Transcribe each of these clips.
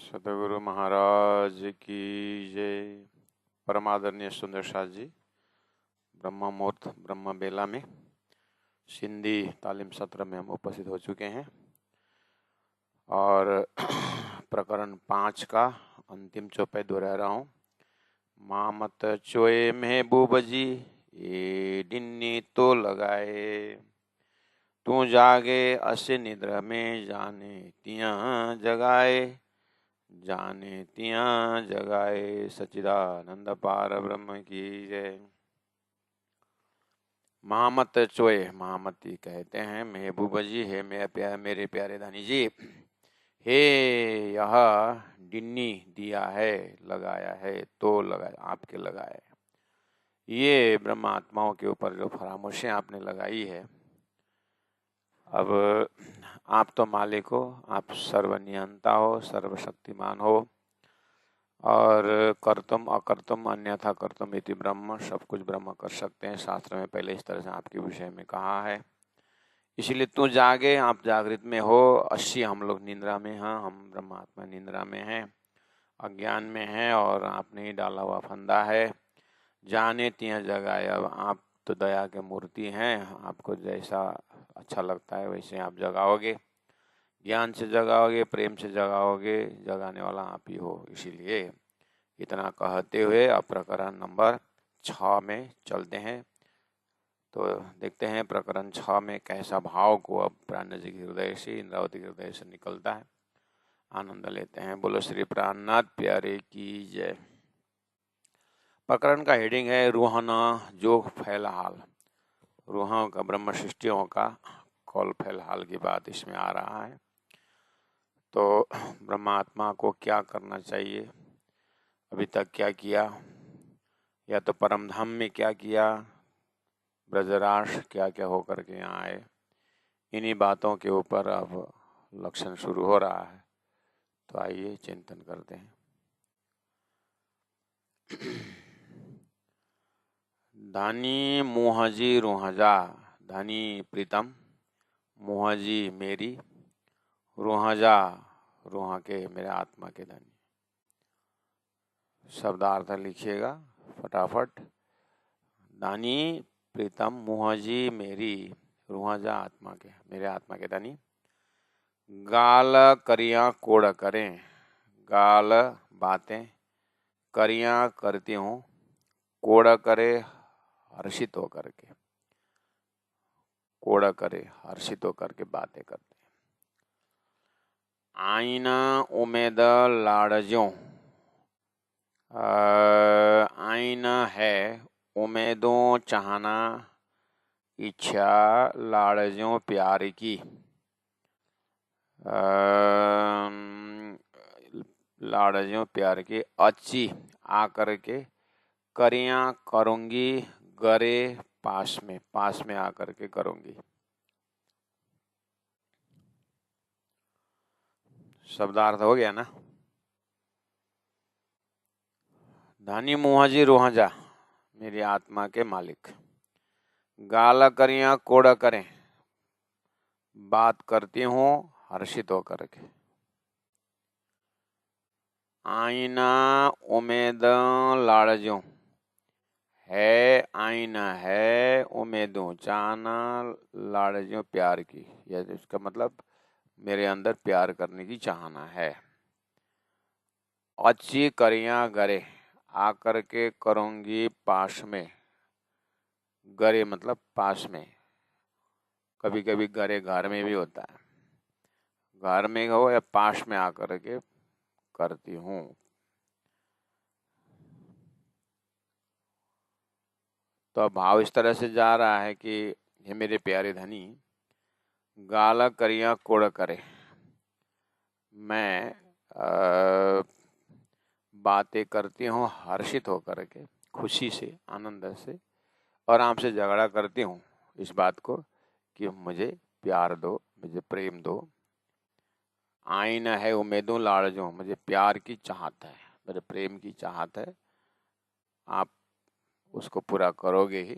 सतगुरु महाराज की जय। परमादरणीय सुंदर शाह जी ब्रह्म मुहूर्त ब्रह्म बेला में सिंधी तालीम सत्र में हम उपस्थित हो चुके हैं और प्रकरण 5 का अंतिम चौपाई दोहरा रहा हूँ। मामत चोए महबूब जी ये डिन्नी तो लगाए, तू जागे अस निद्र में जाने तियां जगाए, जाने तियां जगाए सच्चिदानंद पार ब्रह्म की जय। महामत चोए, महामती कहते हैं महबूब जी है मेरे प्यारे धानी जी, हे यह डिन्नी दिया है लगाया है तो लगाया आपके लगाए, ये ब्रह्मात्माओं के ऊपर जो फरामोशें आपने लगाई है। अब आप तो मालिक हो, आप सर्वनियंता हो, सर्वशक्तिमान हो और कर्तुम अकर्तुम अन्यथा कर्तुम इति ब्रह्म, सब कुछ ब्रह्म कर सकते हैं। शास्त्र में पहले इस तरह से आपके विषय में कहा है। इसलिए तू जागे, आप जागृत में हो। 80 हम लोग निंद्रा में हैं, हम ब्रह्मात्मा निंद्रा में हैं, अज्ञान में हैं और आपने ही डाला हुआ फंदा है। जाने तियां जगाए, अब आप तो दया के मूर्ति हैं, आपको जैसा अच्छा लगता है वैसे आप जगाओगे, ज्ञान से जगाओगे, प्रेम से जगाओगे, जगाने वाला आप ही हो। इसीलिए इतना कहते हुए अब प्रकरण नंबर 6 में चलते हैं। तो देखते हैं प्रकरण 6 में कैसा भाव को अब प्राण जी के हृदय से, इंद्रावती के हृदय से निकलता है। आनंद लेते हैं। बोलो श्री प्राणनाथ प्यारे की जय। प्रकरण का हेडिंग है रूहाना जोग फैलहाल। रूहों का, ब्रह्म सृष्टियों का कौल फैलहाल की बात इसमें आ रहा है। तो ब्रह्मात्मा को क्या करना चाहिए, अभी तक क्या किया, या तो परम धाम में क्या किया, ब्रजराज क्या क्या होकर के यहाँ आए, इन्हीं बातों के ऊपर अब लक्षण शुरू हो रहा है। तो आइए चिंतन करते हैं। धानी मुहजी रूहजा, धानी प्रीतम, मुहजी मेरी, रूहजा रूह के मेरे आत्मा के धनी। शब्दार्थ लिखिएगा फटाफट। दानी प्रीतम मुहजी मेरी, रूहजा आत्मा के मेरे आत्मा के धनी। गाल करियां कोड़ करें, गाल बातें, करियां करती हूँ, कोड़ करे हर्षित होकर के, कोड़ करे हर्षित होकर के बातें करते। आईना उमेद लाड़ज्यों, आईना है उम्मीदों चाहना, इच्छा लाड़ज्यों प्यार की, लाड़ज्यों प्यार की अच्छी आकर के, करियां करूंगी, गरे पास में आकर के करूंगी। शब्दार्थ हो गया ना। धानी मुहाजी रोहाजा मेरी आत्मा के मालिक। गाला करियां कोड़ा करें, बात करती हूँ हर्षित होकर के। आईना उम्मीद लाड़ज्यों है, आईना है उम्मीदों चाहना लाड़ज्यों प्यार की, यह इसका मतलब मेरे अंदर प्यार करने की चाहना है। अच्छी करियां गरे आकर के करूंगी पास में, गरे मतलब पास में। कभी कभी गरे घर में भी होता है, घर में हो या पास में आकर के करती हूँ। तो भाव इस तरह से जा रहा है कि हे मेरे प्यारे धनी, गाला करियां कोड़ करे, मैं बातें करती हूँ हर्षित होकर के, खुशी से, आनंद से, और आपसे झगड़ा करती हूँ इस बात को कि मुझे प्यार दो, मुझे प्रेम दो। आईना है उम्मीदों लाड़जों, मुझे प्यार की चाहत है, मेरे प्रेम की चाहत है, आप उसको पूरा करोगे ही।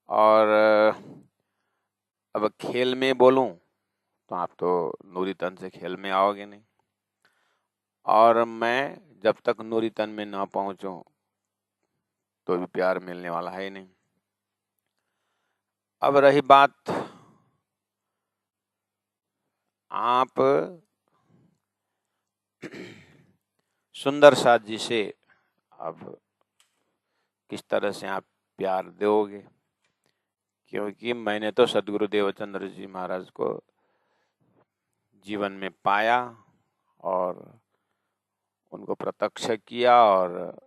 और अब खेल में बोलूं तो आप तो नूरी तन से खेल में आओगे नहीं। और मैं जब तक नूरी तन में ना पहुंचूं तो भी प्यार मिलने वाला है ही नहीं। अब रही बात आप सुंदर साथ जी से अब किस तरह से आप प्यार दोगे, क्योंकि मैंने तो सदगुरु देवचंद्र जी महाराज को जीवन में पाया और उनको प्रत्यक्ष किया और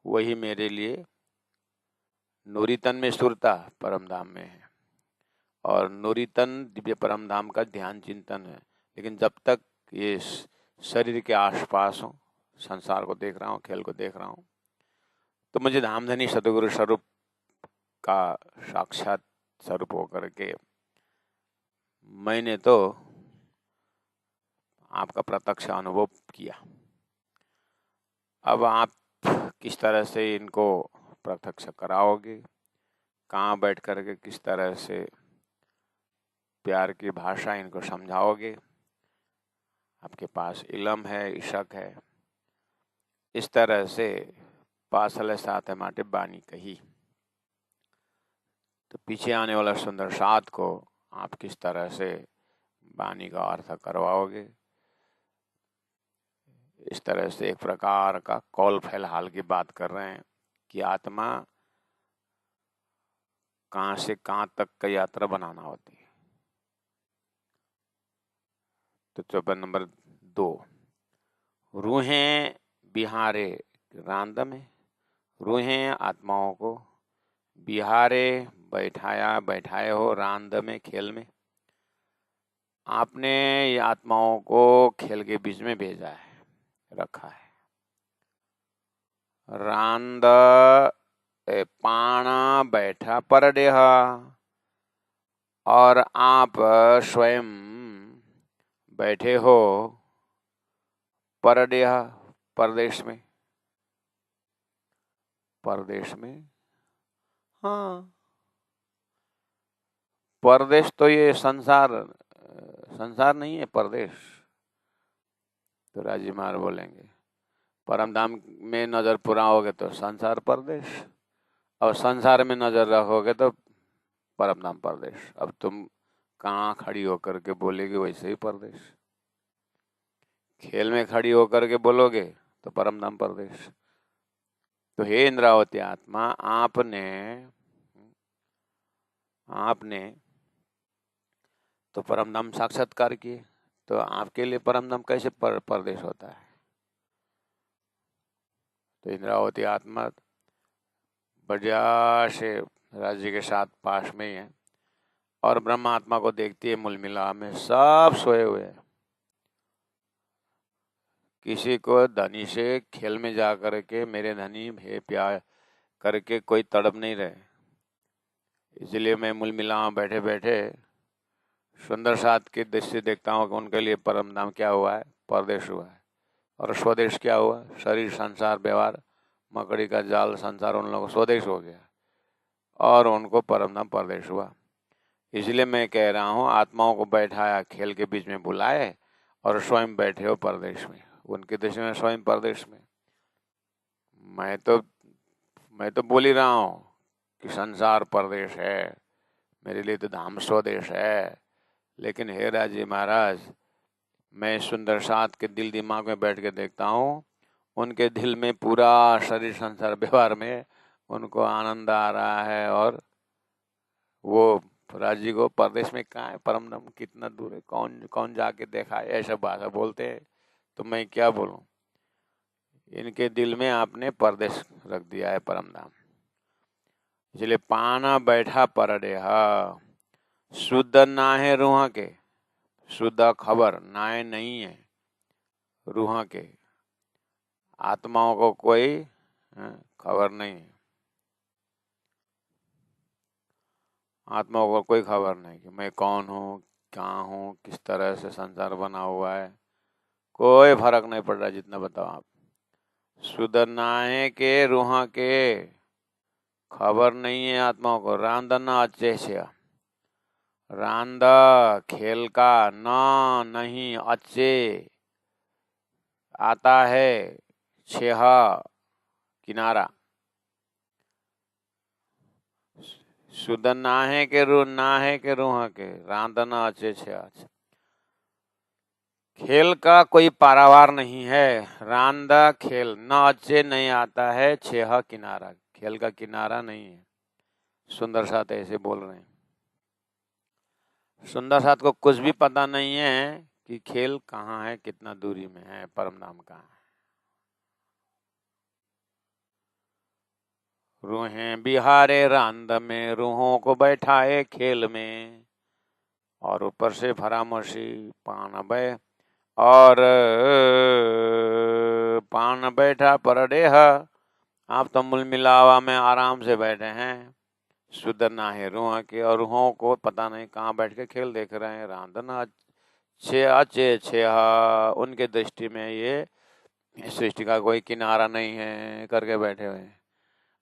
वही मेरे लिए नूरीतन में सुरता परम धाम में है और नूरीतन दिव्य परम धाम का ध्यान चिंतन है। लेकिन जब तक ये शरीर के आसपास हूँ, संसार को देख रहा हूँ, खेल को देख रहा हूँ, तो मुझे धामधनी सतगुरु स्वरूप का साक्षात स्वरूप होकर के मैंने तो आपका प्रत्यक्ष अनुभव किया। अब आप किस तरह से इनको प्रत्यक्ष कराओगे, कहाँ बैठ कर के किस तरह से प्यार की भाषा इनको समझाओगे। आपके पास इलम है, इशक है, इस तरह से पासले साथ माटे बानी कही। तो पीछे आने वाला सुंदर साथ को आप किस तरह से बानी का अर्थ करवाओगे। इस तरह से एक प्रकार का कौल फिलहाल की बात कर रहे हैं कि आत्मा कहाँ से कहाँ तक का यात्रा बनाना होती है। तो चौपन नंबर 2, रूहें बिहारे रांद में, रूहें आत्माओं को बिहारे बैठाए हो रांद में, खेल में। आपने ये आत्माओं को खेल के बीच में भेजा है, रखा है। रांद पाणा बैठा परडेह, और आप स्वयं बैठे हो परडेह, परदेश में। परदेश में, हाँ, परदेश तो ये संसार नहीं है परदेश। तो राजी महाराज बोलेंगे परम धाम में नजर पुराओगे तो संसार परदेश, और संसार में नजर रखोगे तो परम धाम परदेश। अब तुम कहाँ खड़ी होकर के बोलेगी वैसे ही परदेश, खेल में खड़ी होकर के बोलोगे तो परम धाम परदेश। तो हे इंद्रावती आत्मा, आपने तो परम धाम साक्षात्कार किए, तो आपके लिए परम धाम कैसे परदेश होता है। तो इंद्रावती आत्मा बढ़िया से राज्य के साथ पास में ही है और ब्रह्मा आत्मा को देखती है मूल मिला में सब सोए हुए हैं। किसी को धनी से खेल में जा करके मेरे धनी हे प्यार करके कोई तड़प नहीं रहे। इसलिए मैं मूल मिला बैठे बैठे सुंदर साथ की दृष्टि देखता हूँ कि उनके लिए परम धाम क्या हुआ है, परदेश हुआ है। और स्वदेश क्या हुआ, शरीर संसार व्यवहार मकड़ी का जाल संसार उन लोगों को स्वदेश हो गया और उनको परम धाम परदेश हुआ। इसलिए मैं कह रहा हूँ आत्माओं को बैठाया खेल के बीच में बुलाए और स्वयं बैठे हो परदेश में, उनके देश में स्वयं परदेश में। मैं तो बोल ही रहा हूँ कि संसार परदेश है, मेरे लिए तो धाम स्वदेश है। लेकिन हे राजी महाराज, मैं सुंदर साथ के दिल दिमाग में बैठ के देखता हूँ, उनके दिल में पूरा शरीर संसार व्यवहार में उनको आनंद आ रहा है और वो राजी को परदेश में कहाँ है, परम धाम कितना दूर है, कौन जाके देखा है, ऐसा भाषा बोलते हैं। तो मैं क्या बोलूं, इनके दिल में आपने परदेश रख दिया है परम धाम। इसलिए पाना बैठा परडेहा, शुद्ध ना है रूह के, शुद्ध खबर नाय नहीं है रूह के, आत्माओं को कोई खबर नहीं है। आत्माओं को कोई खबर नहीं कि मैं कौन हूँ, कहाँ हूँ, किस तरह से संसार बना हुआ है, कोई फर्क नहीं पड़ रहा। जितना बताओ आप, शुद्ध नाहे के रूह के खबर नहीं है आत्माओं को। रांदना अच्छे से, रांदा खेल का ना नहीं अच्छे, आता है छह किनारा। सुध ना है के रू ना है के रूह के रांधना अच्छे छह। खेल का कोई पारावार नहीं है। रांदा खेल न अच्छे नहीं आता है छह किनारा। खेल का किनारा नहीं है। सुंदर साथ ऐसे बोल रहे हैं। सुंदर साथ को कुछ भी पता नहीं है कि खेल कहाँ है, कितना दूरी में है, परम धाम कहाँ है। रूहें बिहारे रांद में, रूहों को बैठाए खेल में, और ऊपर से फरामोशी पान बै और पान बैठा परडेह। आप तो मूल मिलावा में आराम से बैठे हैं। शुद्ध ना है रूह के, और रूहों को पता नहीं कहाँ बैठ के खेल देख रहे हैं। रांधना छे अच्छे छे, उनके दृष्टि में ये सृष्टि का कोई किनारा नहीं है करके बैठे हुए हैं।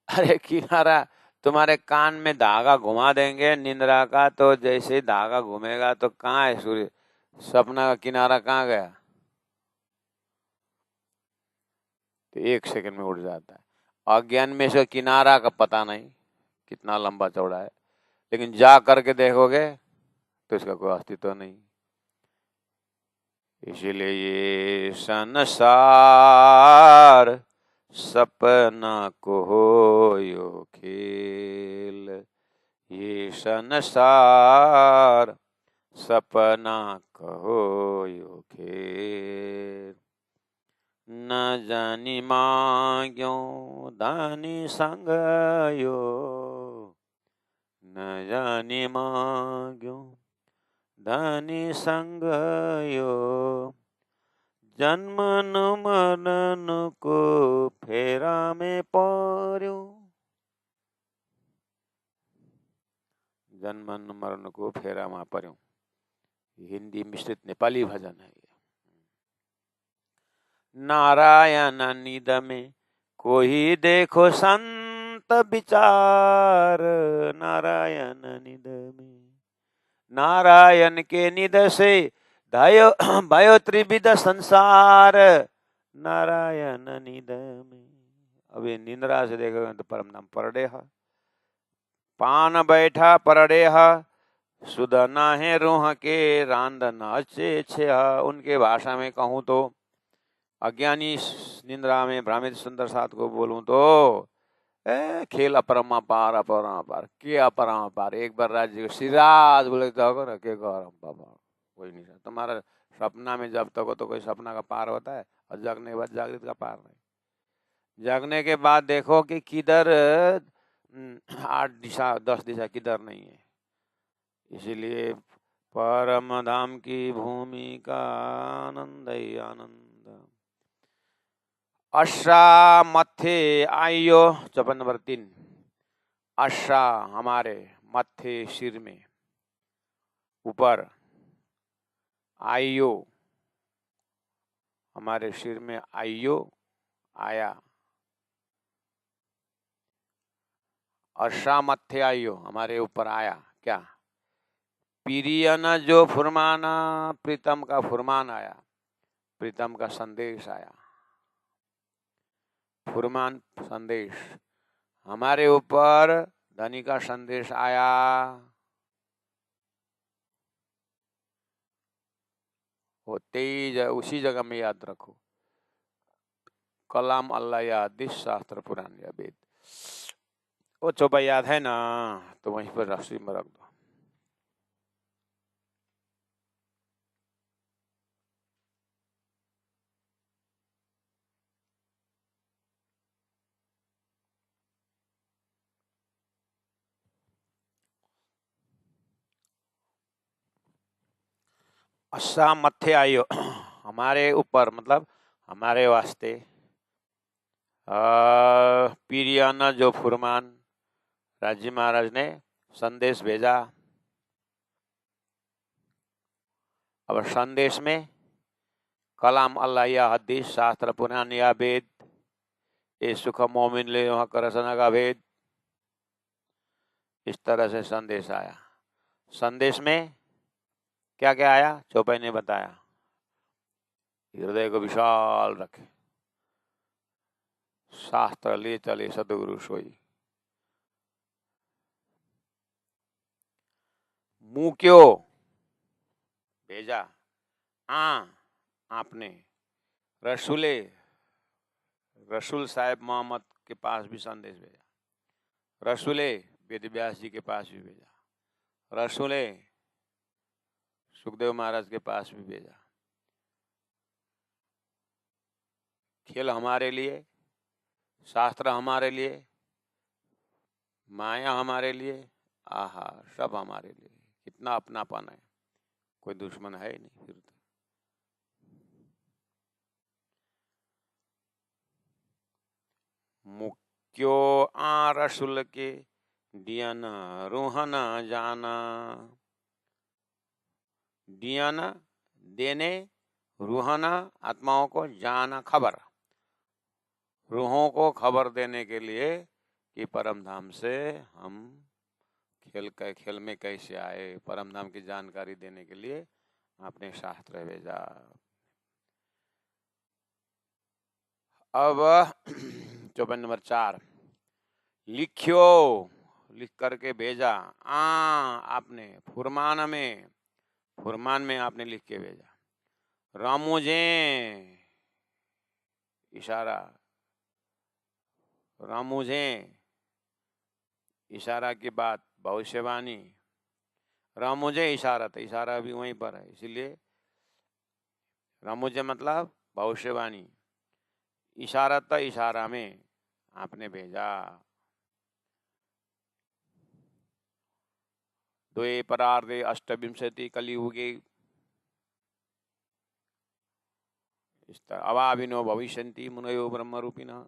अरे किनारा, तुम्हारे कान में धागा घुमा देंगे निंद्रा का, तो जैसे धागा घूमेगा तो कहाँ है सूर्य, सपना का किनारा कहाँ गया? तो एक सेकंड में उड़ जाता है। अज्ञान में से किनारा का पता नहीं कितना लंबा चौड़ा है, लेकिन जा करके देखोगे तो इसका कोई अस्तित्व नहीं। इसीलिए ये संसार सपना को होयो खेल, ये संसार सपना कहो यो खेल। न जानी मांग्यो दानी संग यो, न जानी मांग्यो दानी संग यो, जन्मन मरण को फेरा में पर्यो। जन्मन मरण को फेरा में पर्यो, हिंदी मिश्रित नेपाली भजन है। नारायण निध में कोई देखो संत विचार, नारायण निध में, नारायण के निध से भयो भयो त्रिविध संसार, नारायण निध में। अब ये निंद्रा से देखोगे तो परम नाम परडेह, पान बैठा परडेह, सुधना है रूह के रांधना अच्छे छे। उनके भाषा में कहूँ तो अज्ञानी निंद्रा में भ्रामित सुंदर साथ को बोलूं तो खेल अपरमापार अपरमापार के अपरमापार। एक बार राज्य सिराज बोले तो होगा ना के बाबा कोई नहीं। तुम्हारा सपना में जब तक हो तो कोई सपना का पार होता है, और जागने के बाद जागृत का पार नहीं। जागने के बाद देखो कि किधर 8 दिशा 10 दिशा किधर नहीं है। इसीलिए परम धाम की भूमि का आनंद ही आनंद। अश्रा मथे आयो, चौपन नंबर 3। अश्रा हमारे मथे सिर में ऊपर, आयो हमारे सिर में, आयो आया, अश्रा मथे आयो हमारे ऊपर आया क्या? पीरियन जो फुरमाना, प्रीतम का फुरमान आया, प्रीतम का संदेश आया। फुरमान संदेश हमारे ऊपर, धनी का संदेश आया। वो तेज उसी जगह में याद रखो, कलाम अल्लाह या हदीस शास्त्र पुराण या वेद। वो चौपा याद है ना, तो वहीं पर रस्सी में रख दो। असा मथे आयो हमारे ऊपर, मतलब हमारे वास्ते। पीरियाना जो फुरमान, राजी महाराज ने संदेश भेजा। अब संदेश में कलाम अल्लाह या हदीस शास्त्र पुराण या वेद, ये सुख मोमिन ले वहां करसना का भेद, इस तरह से संदेश आया। संदेश में क्या क्या आया, चौपाई ने बताया। हृदय को विशाल रखे। शास्त्र ले चले सदगुरु सोई। मुंह क्यों भेजा? आपने रसूले रसूल साहब मोहम्मद के पास भी संदेश भेजा, रसूले वेद व्यास जी के पास भी भेजा, रसूले सुखदेव महाराज के पास भी भेजा। खेल हमारे लिए, शास्त्र हमारे लिए, माया हमारे लिए, आहा सब हमारे लिए। कितना अपनापन है, कोई दुश्मन है ही नहीं। फिर तो मुक्यो रसूल के दियन रूहन जाना। दियन देने, रूहना आत्माओं को, जाना खबर, रूहों को खबर देने के लिए कि परम धाम से हम खेल में कैसे आए, परम धाम की जानकारी देने के लिए आपने शास्त्र भेजा। अब चौपाई नंबर 4, लिखियो, लिख करके भेजा। आपने फुरमान में आपने लिख के भेजा। रामुझे, इशारा, रामुझे इशारा की बात, भविष्यवाणी। रामुझे इशारा, तो इशारा भी वहीं पर है, इसीलिए रामुझे मतलब भविष्यवाणी। इशारा तो इशारा में आपने भेजा। द्वे परार्धे अष्टविंशति कलियुगे अवाभिनो भविष्यन्ति मुनयो ब्रह्मरूपिणः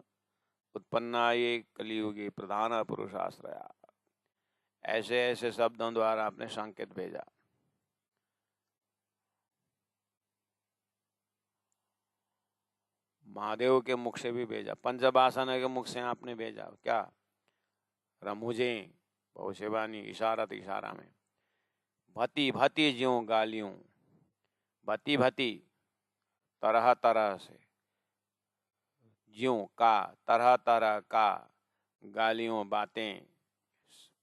उत्पन्ना ये कलियुगे प्रधान पुरुषाश्रया। ऐसे ऐसे शब्दों द्वारा आपने संकेत भेजा। महादेव के मुख से भी भेजा, पंचभाषण के मुख से आपने भेजा। क्या? रमुझे भविष्यवाणी, इशारत इशारा में। भति भति ज्यों गालियों, भति भति तरह तरह से, ज्यों का तरह तरह का, गालियों बातें,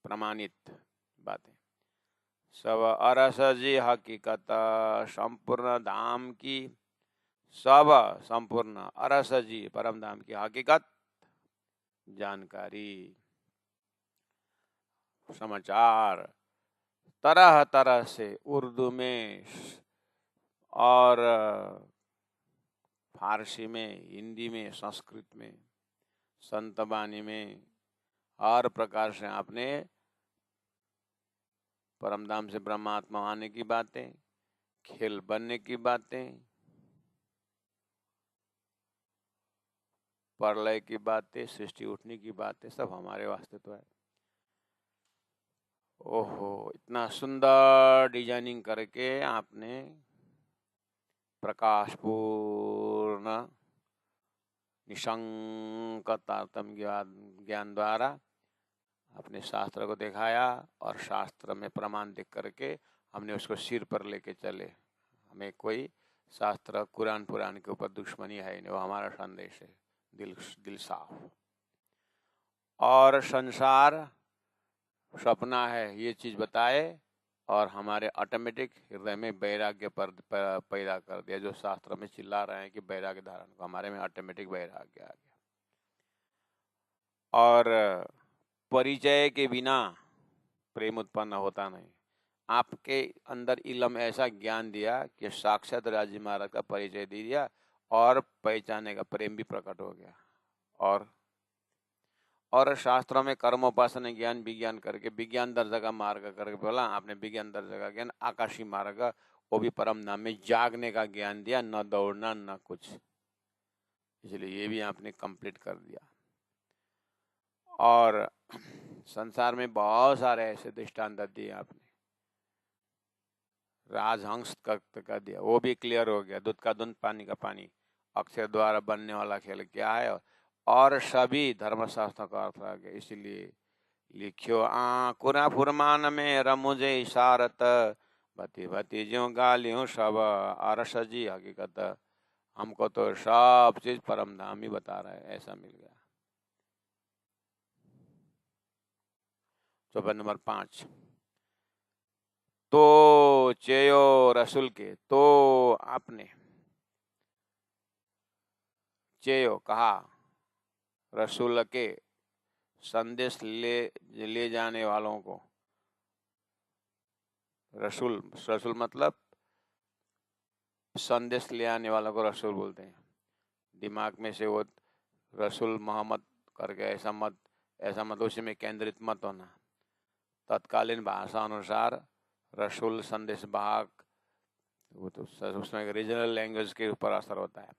प्रमाणित बातें। सब अरस जी हकीकत संपूर्ण धाम की, सब संपूर्ण अरस जी परम धाम की हकीकत जानकारी, समाचार तरह तरह से, उर्दू में और फारसी में, हिंदी में, संस्कृत में, संत बानी में, हर प्रकार से आपने परमधाम से ब्रह्मात्मा आने की बातें, खेल बनने की बातें, प्रलय की बातें, सृष्टि उठने की बातें, सब हमारे वास्ते तो है। ओहो, इतना सुंदर डिजाइनिंग करके आपने प्रकाशपूर्ण निशंक तारतम्य ज्ञान द्वारा अपने शास्त्र को दिखाया, और शास्त्र में प्रमाण देख करके हमने उसको सिर पर लेके चले। हमें कोई शास्त्र कुरान पुराण के ऊपर दुश्मनी है नहीं, वो हमारा संदेश है, दिल साफ। और संसार सपना है, ये चीज बताए, और हमारे ऑटोमेटिक हृदय में वैराग्य पैदा कर दिया। जो शास्त्र में चिल्ला रहे हैं कि वैराग्य धारण को, हमारे में ऑटोमेटिक वैराग्य आ गया। और परिचय के बिना प्रेम उत्पन्न होता नहीं। आपके अंदर इलम ऐसा ज्ञान दिया कि साक्षात राजी महाराज का परिचय दे दिया, और पहचाने का प्रेम भी प्रकट हो गया। और शास्त्रों में कर्मोपासना ज्ञान विज्ञान करके, विज्ञान दर्जा का मार्ग करके बोला आपने, विज्ञान दर्जा का ज्ञान आकाशी मार्ग, वो भी परम नाम में जागने का ज्ञान दिया, न दौड़ना न कुछ। इसलिए ये भी आपने कंप्लीट कर दिया। और संसार में बहुत सारे ऐसे दृष्टांत दिए आपने। राजहंस का दिया, वो भी क्लियर हो गया। दूध का दूध, पानी का पानी, अक्षर द्वारा बनने वाला खेल क्या है, और सभी धर्मशास्त्रों का अर्थ आ गया। इसलिए लिखियो कुरा फुरमान में रमुझे इशारत, भति भति ज्यों गालियों सब अरस जी हकीकत हमको तो सब चीज परम धाम ही बता रहा है, ऐसा मिल गया। चौपाई नंबर 5। तो चेयो रसूल के, तो आपने, चेयो कहा, रसूल के संदेश ले जाने वालों को। रसूल, रसूल मतलब संदेश ले आने वालों को रसूल बोलते हैं। दिमाग में से वो रसूल मोहम्मद करके ऐसा मत उसी में केंद्रित मत होना। तत्कालीन भाषा अनुसार रसूल संदेश वाहक, वो तो उसमें रीजनल लैंग्वेज के ऊपर असर होता है।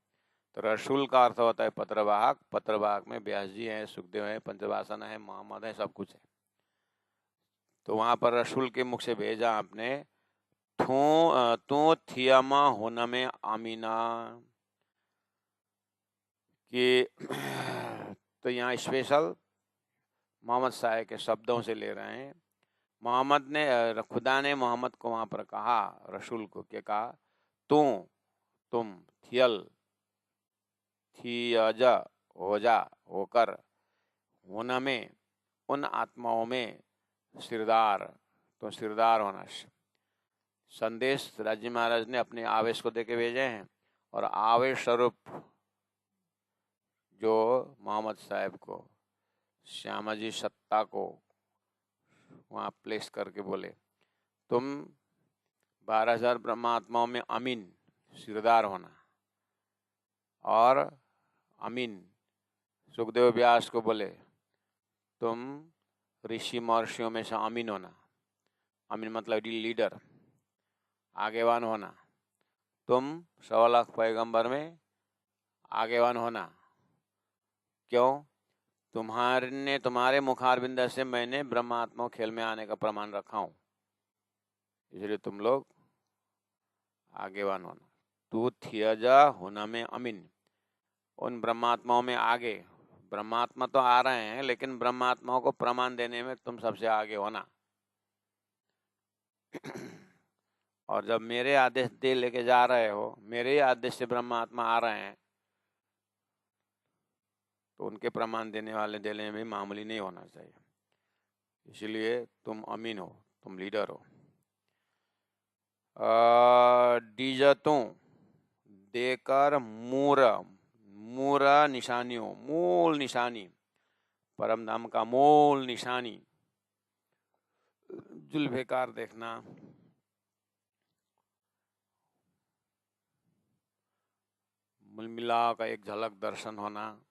तो रसूल का अर्थ होता है पत्रवाहक। पत्रवाहक में व्यास जी हैं, सुखदेव हैं, पंचवासन है, मोहम्मद है, सब कुछ है। तो वहां पर रसूल के मुख से भेजा आपने। तू थियामा होना में आमीना कि तो यहाँ स्पेशल मोहम्मद साहब के शब्दों से ले रहे हैं। मोहम्मद ने, खुदा ने मोहम्मद को वहां पर कहा, रसूल को क्या कहा, तुम थियल, थियजा, हो जा, होकर, होना में, उन आत्माओं में सिरदार, तो सिरदार होना। संदेश राजी महाराज ने अपने आवेश को देके भेजे हैं, और आवेश स्वरूप जो मोहम्मद साहब को, श्यामाजी सत्ता को वहाँ प्लेस करके बोले, तुम 12,000 ब्रह्मात्माओं में अमीन, सिरदार होना। और अमीन सुखदेव व्यास को बोले, तुम ऋषि महर्षियों में से अमीन होना। अमीन मतलब लीडर, आगेवान होना। तुम 1.25 लाख पैगंबर में आगेवान होना। क्यों? तुम्हारे मुखारबिंद से मैंने ब्रह्मात्मा खेल में आने का प्रमाण रखा हूं, इसलिए तुम लोग आगेवान होना। तू थियजा होना में अमीन, उन ब्रह्मात्माओं में आगे। ब्रह्मात्मा तो आ रहे हैं, लेकिन ब्रह्मात्माओं को प्रमाण देने में तुम सबसे आगे होना। और जब मेरे आदेश दे लेके जा रहे हो, मेरे ही आदेश से ब्रह्मात्मा आ रहे हैं, तो उनके प्रमाण देने में मामूली नहीं होना चाहिए। इसलिए तुम अमीन हो, तुम लीडर हो। डीजतों देकर मूरा निशानियों, मूल निशानी, परम धाम का मूल निशानी, जुल्फेकार देखना, मुलमिला का एक झलक दर्शन होना,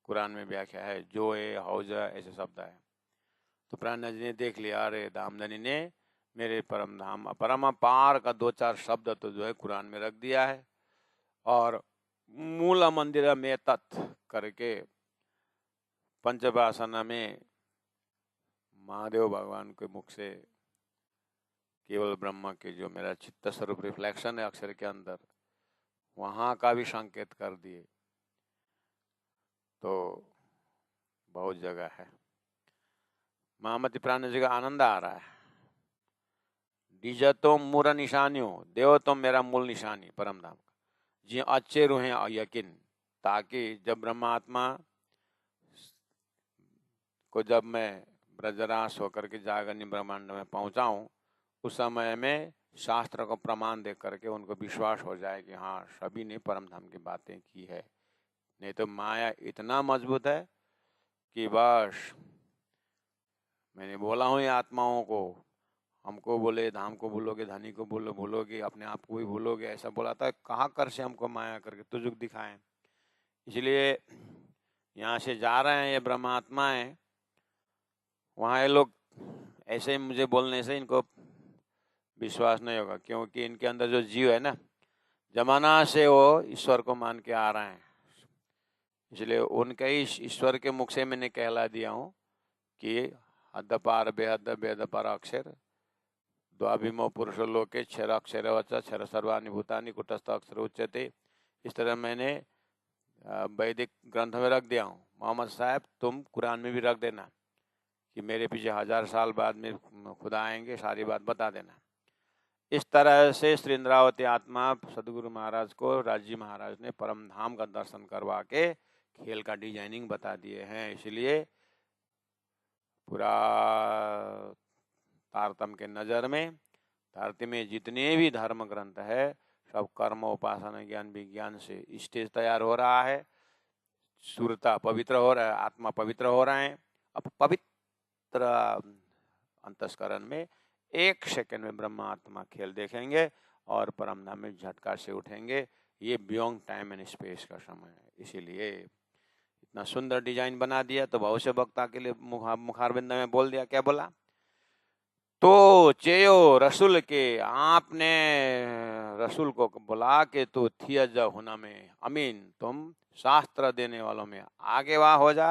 कुरान में व्याख्या है, जो है हौजा ऐसे शब्द है। तो प्राणनाथ जी ने देख लिया, अरे धामधनी ने मेरे परम धाम, परम पार का 2-4 शब्द तो जो है कुरान में रख दिया है, और मूल मंदिर में तत् करके पंचवासना में महादेव भगवान के मुख से केवल ब्रह्मा के जो मेरा चित्त स्वरूप रिफ्लेक्शन है अक्षर के अंदर, वहां का भी संकेत कर दिए। तो बहुत जगह है। महामति प्राण जी का आनंद आ रहा है। डीजतो मूरा निशानियों, देव तो मेरा मूल निशानी परम धाम का, जी अच्छे रूहें यकीन, ताकि जब ब्रह्मात्मा को, जब मैं ब्रजरास होकर के जागरणी ब्रह्मांड में पहुंचाऊं, उस समय में शास्त्र को प्रमाण दे करके उनको विश्वास हो जाए कि हाँ, सभी ने परम धाम की बातें की है। नहीं तो माया इतना मजबूत है कि बस मैंने बोला हूँ ये आत्माओं को, हमको बोले धाम को भूलोगे, धनी को भूलोगे, अपने आप को भी भूलोगे, ऐसा बोला था। कहाँ कर से हमको माया करके तुझुक दिखाएं। इसलिए यहाँ से जा रहे हैं ये ब्रह्मात्माएं, वहाँ ये लोग ऐसे ही मुझे बोलने से इनको विश्वास नहीं होगा, क्योंकि इनके अंदर जो जीव है ना, जमाना से वो ईश्वर को मान के आ रहे हैं। इसलिए उनके ही ईश्वर के मुख से मैंने कहला दिया हूँ कि हद पार बेहद बेहद पर अक्षर द्वाभिमो पुरुष लोके क्षर अक्षर वच क्षर सर्वानि भूतानि कुटस्थ अक्षर उच्यते। इस तरह मैंने वैदिक ग्रंथ में रख दिया हूँ। मोहम्मद साहब तुम कुरान में भी रख देना कि मेरे पीछे 1000 साल बाद में खुदा आएंगे, सारी बात बता देना। इस तरह से श्री इंद्रावती आत्मा सदगुरु महाराज को राजी महाराज ने परम धाम का दर्शन करवा के खेल का डिजाइनिंग बता दिए हैं। इसलिए पूरा तारतम्य के नजर में तारतम्य में जितने भी धर्म ग्रंथ है सब कर्म उपासना ज्ञान विज्ञान से स्टेज तैयार हो रहा है, सुरता पवित्र हो रहा है, आत्मा पवित्र हो रहे हैं। अब पवित्र अंतस्करण में 1 सेकंड में ब्रह्म आत्मा खेल देखेंगे और परम धाम में झटका से उठेंगे। ये बियॉन्ड टाइम एंड स्पेस का समय है। इसीलिए इतना सुंदर डिजाइन बना दिया। तो बहुत से वक्ता के लिए मुखारबिंद में बोल दिया, क्या बोला? तो चेयो रसूल के, आपने रसूल को बोला कि तो थियज होना में अमीन, तुम शास्त्र देने वालों में आगे वाह हो जा।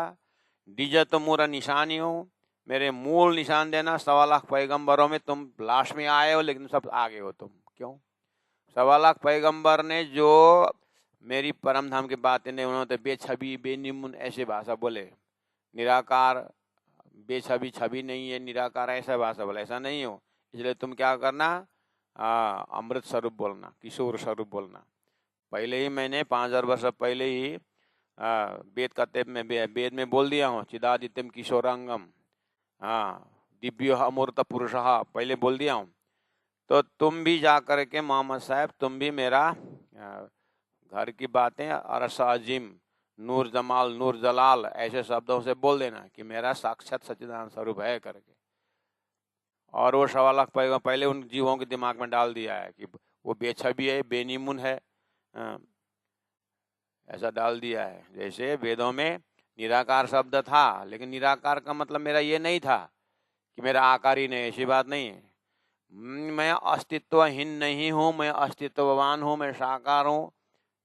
डीज तो मूरा निशानी हो, मेरे मूल निशान देना। 1.25 लाख पैगंबरों में तुम लास्ट में आए हो, लेकिन सब आगे हो तुम। क्यों? 1.25 लाख पैगंबर ने जो मेरी परम धाम की बातें ने, उन्होंने बेछबी बेनिमुन ऐसे भाषा बोले। निराकार बेछबी छवि नहीं है, निराकार ऐसा भाषा बोला, ऐसा नहीं हो। इसलिए तुम क्या करना, अमृत स्वरूप बोलना, किशोर स्वरूप बोलना। पहले ही मैंने 5000 वर्ष पहले ही वेद का वेद में बोल दिया हूँ, चिदादित्यम किशोरांगम, दिव्य अमूर्त पुरुष, पहले बोल दिया हूँ। तो तुम भी जा करके मोहम्मद साहब, तुम भी मेरा घर की बातें अरस अजीम नूर जमाल नूर जलाल ऐसे शब्दों से बोल देना कि मेरा साक्षात सच्चिदानंद स्वरूप है करके। और वो 1.25 लाख पहले उन जीवों के दिमाग में डाल दिया है कि वो बेछबी है, बेनिमुन है, ऐसा डाल दिया है। जैसे वेदों में निराकार शब्द था, लेकिन निराकार का मतलब मेरा ये नहीं था कि मेरा आकार ही नहीं, ऐसी बात नहीं है। मैं अस्तित्वहीन नहीं हूँ, मैं अस्तित्ववान हूँ, मैं साकार हूँ।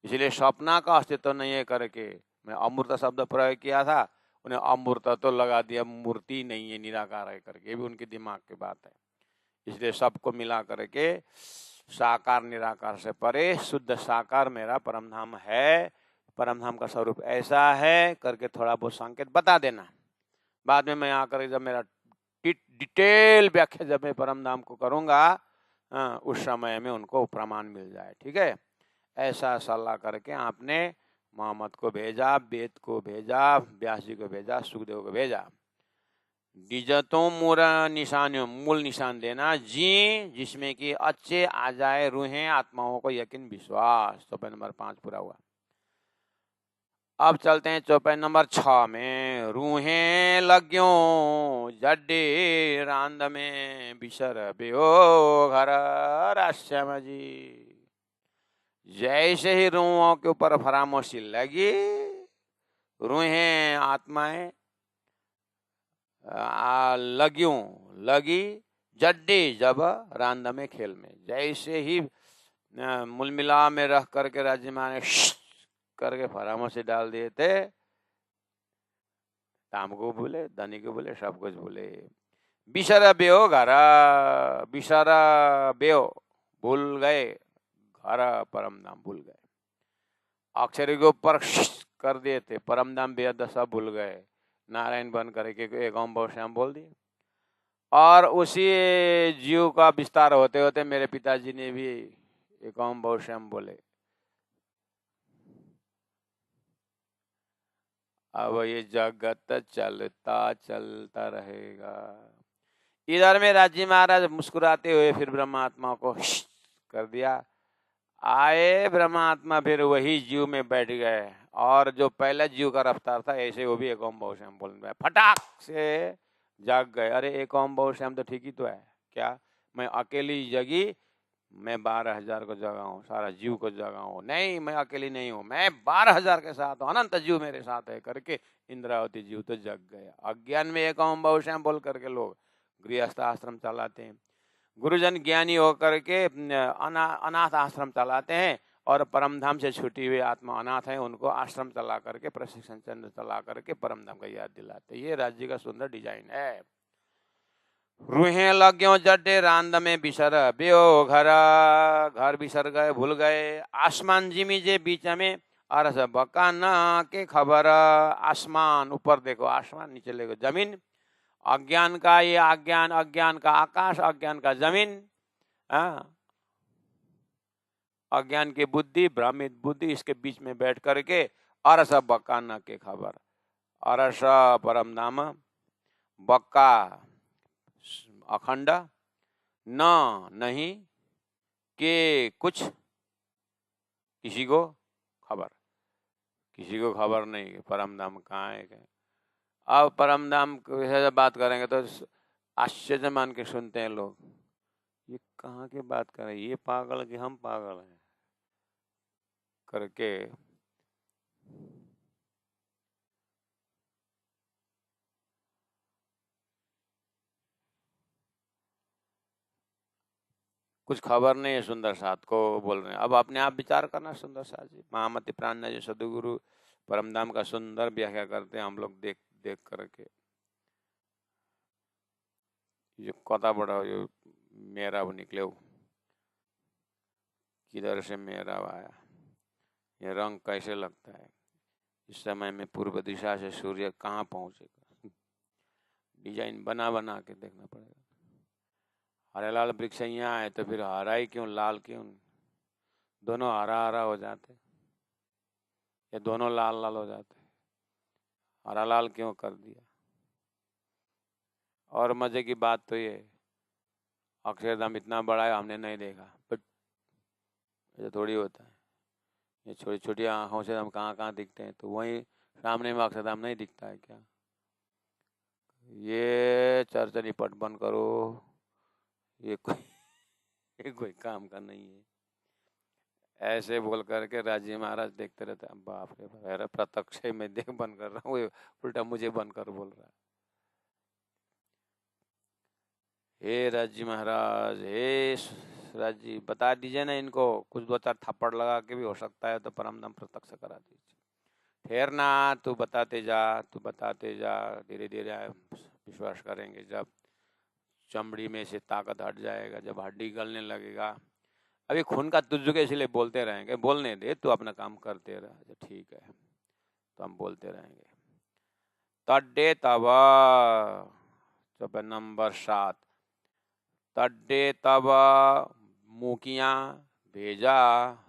इसलिए सपना का अस्तित्व नहीं है करके मैं अमूर्त शब्द प्रयोग किया था, उन्हें अमूर्त तो लगा दिया, मूर्ति नहीं है, निराकार है करके। ये भी उनके दिमाग की बात है। इसलिए सबको मिला करके साकार निराकार से परे शुद्ध साकार मेरा परम धाम है, परम धाम का स्वरूप ऐसा है करके थोड़ा बहुत संकेत बता देना। बाद में मैं आकर जब मेरा डिटेल व्याख्या जब मैं परम धाम को करूंगा, उस समय में उनको प्रमाण मिल जाए। ठीक है, ऐसा सलाह करके आपने मोहम्मद को भेजा, वेद को भेजा, व्यास जी को भेजा, सुखदेव को भेजा। डिजतों मूरा निशानियों, मूल निशान देना जी, जिसमें कि अच्छे आ जाए रूहें आत्माओं को यकीन विश्वास। चौपाई नंबर 5 पूरा हुआ। अब चलते हैं चौपाई नंबर 6 में। रूहें लग्यों जड्डे रांद में बिसर बेओ घर राश्याम जी। जैसे ही रूहों के ऊपर फरामोशी लगी, रूहें आत्माएं लगी जड्डे जब रांद में खेल में, जैसे ही मुलमिला में रख करके राज्य माने करके फरामोशी डाल दिए थे। दाम को बोले, धनी को बोले, सब कुछ बोले। बिसरा बेओ घरा, बिसरा बेओ भूल गए, घर परम धाम भूल गए। अक्षर के ऊपर कर दिए थे, परम धाम बेहद सब भूल गए। नारायण बन करके एक ओम बहुत श्याम बोल दिए। और उसी जीव का विस्तार होते होते मेरे पिताजी ने भी एक ओम बहुत श्याम बोले। अब ये जगत चलता चलता रहेगा। इधर में राजी महाराज मुस्कुराते हुए फिर ब्रह्मात्मा को कर दिया। आए ब्रह्मात्मा फिर वही जीव में बैठ गए, और जो पहला जीव का रफ्तार था ऐसे वो भी एक ओम बहुत श्याम बोलने, फटाक से जाग गए। अरे एक ओम बहुत श्याम तो ठीक ही तो है, क्या मैं अकेली जगी, मैं 12,000 को जगाऊं, सारा जीव को जगाऊं? नहीं, मैं अकेली नहीं हूं, मैं 12,000 के साथ हूं, अनंत जीव मेरे साथ है करके इंद्रावती जीव तो जग गए। अज्ञान में एक ओम बहुत श्याम बोल करके लोग गृहस्थ आश्रम चलाते हैं, गुरुजन ज्ञानी होकर के अनाथ आश्रम चलाते हैं, और परम धाम से छुटी हुई आत्मा अनाथ है, उनको आश्रम चला करके प्रशिक्षण चंद्र चला करके परम धाम का याद दिलाते। ये राज्य का सुंदर डिजाइन है। रूहें लग्यों जड्डे रांद में बिसर बेओ घर बिसर गए, भूल गए। आसमान जिमी जे बीच में अरस बका न के खबर। आसमान ऊपर देखो आसमान, नीचे देखो जमीन। अज्ञान का ये अज्ञान, अज्ञान का आकाश, अज्ञान का जमीन, अज्ञान की बुद्धि, भ्रमित बुद्धि, इसके बीच में बैठ करके अरस बक्का न के खबर, अरस परम धाम, बक्का अखंड, न नहीं, के कुछ, किसी को खबर, किसी को खबर नहीं कि परम धाम कहाँ है क्या। अब परम धाम से बात करेंगे तो आश्चर्य मान के सुनते हैं लोग, ये कहाँ की बात कर रहे हैं, ये पागल कि हम पागल हैं करके। कुछ खबर नहीं है सुंदर साथ को बोल रहे हैं। अब अपने आप विचार करना सुंदर साथ जी, महामति प्राण जी सदगुरु परमधाम का सुंदर व्याख्या करते हैं हम लोग देख देख करके। ये कता बड़ा ये मेरा वो निकले हो, किधर से मेरा आया, ये रंग कैसे लगता है, इस समय में पूर्व दिशा से सूर्य कहाँ पहुंचेगा, डिजाइन बना बना के देखना पड़ेगा। हरे लाल वृक्ष यहाँ है तो फिर हरा ही क्यों, लाल क्यों, दोनों हरा हरा हो जाते, ये दोनों लाल लाल हो जाते, हरा लाल क्यों कर दिया। और मजे की बात तो ये अक्षरधाम इतना बड़ा है हमने नहीं देखा, बट ऐसा थोड़ी होता है, ये छोटी छोटी आंखों से हम कहाँ कहाँ दिखते हैं, तो वहीं सामने में अक्षरधाम नहीं दिखता है क्या। ये चर्चा निपट बंद करो, ये कोई ये कोई काम का नहीं है। ऐसे बोल करके राजी महाराज देखते रहते हैं, बाप रे बाप, अरे प्रत्यक्ष ही मैं देख बंद कर रहा हूँ, ये उल्टा मुझे बंद कर बोल रहा है। हे राजी महाराज, हे राजी बता दीजिए ना इनको, कुछ दो चार थप्पड़ लगा के भी हो सकता है तो परमधाम प्रत्यक्ष करा दीजिए। ठहरना, तू बताते जा, तू बताते जा, धीरे धीरे विश्वास करेंगे। जब चमड़ी में से ताकत हट जाएगा, जब हड्डी गलने लगेगा, अभी खून का तुझको इसलिए बोलते रहेंगे, बोलने दे, तू अपना काम करते रह, ठीक है, तो हम बोलते रहेंगे। तड्डे तब नंबर 7, तड्डे तब मुकिया भेजा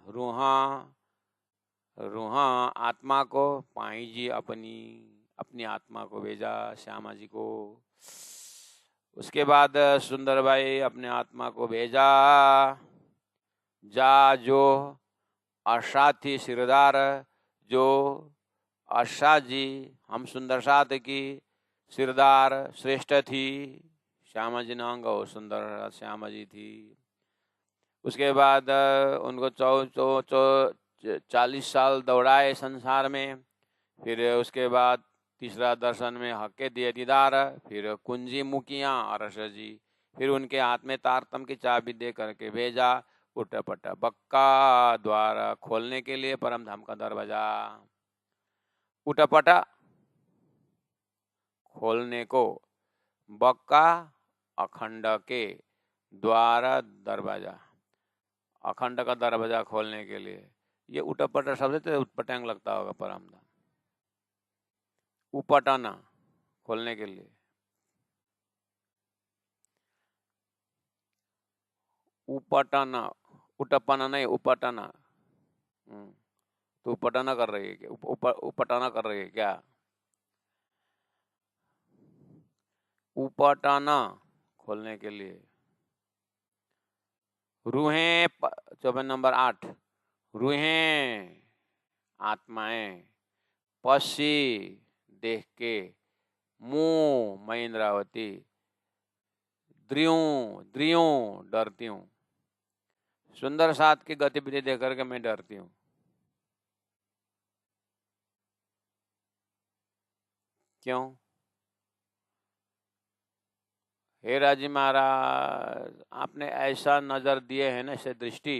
रूहा, रूहा आत्मा को, पाई जी अपनी अपनी आत्मा को भेजा श्यामा जी को। उसके बाद सुंदर भाई अपने आत्मा को भेजा, जा जो आशा थी सिरदार, जो आशा जी हम सुंदर साथ की सिरदार श्रेष्ठ थी, श्यामा जी नाम का सुंदर श्यामा जी थी। उसके बाद उनको 40 साल दौड़ाए संसार में, फिर उसके बाद तीसरा दर्शन में हके दिए दीदार, फिर कुंजी मुखिया अरस जी, फिर उनके हाथ में तारतम की चाबी दे करके भेजा, उटपटा बक्का द्वार खोलने के लिए परम धाम का दरवाजा। उटपटा खोलने को, बक्का अखंड के द्वारा दरवाजा, अखंड का दरवाजा खोलने के लिए। ये उटपटा शब्द तो उटपटांग लगता होगा परम धाम, उपटाना खोलने के लिए, उपटाना, उटपना नहीं उपटाना। तो उपटाना कर रही है क्या, उपटाना कर रही है क्या, उपटाना खोलने के लिए। रूहें 54 नंबर 8, रूहें आत्माएं, पसी देख के, मुंह मैं इंद्रावती, द्रियों द्रियों डरती हूँ, सुंदर साथ की गतिविधि देख करके मैं डरती हूँ। क्यों? हे राजी महाराज, आपने ऐसा नजर दिए है ना, ऐसे दृष्टि,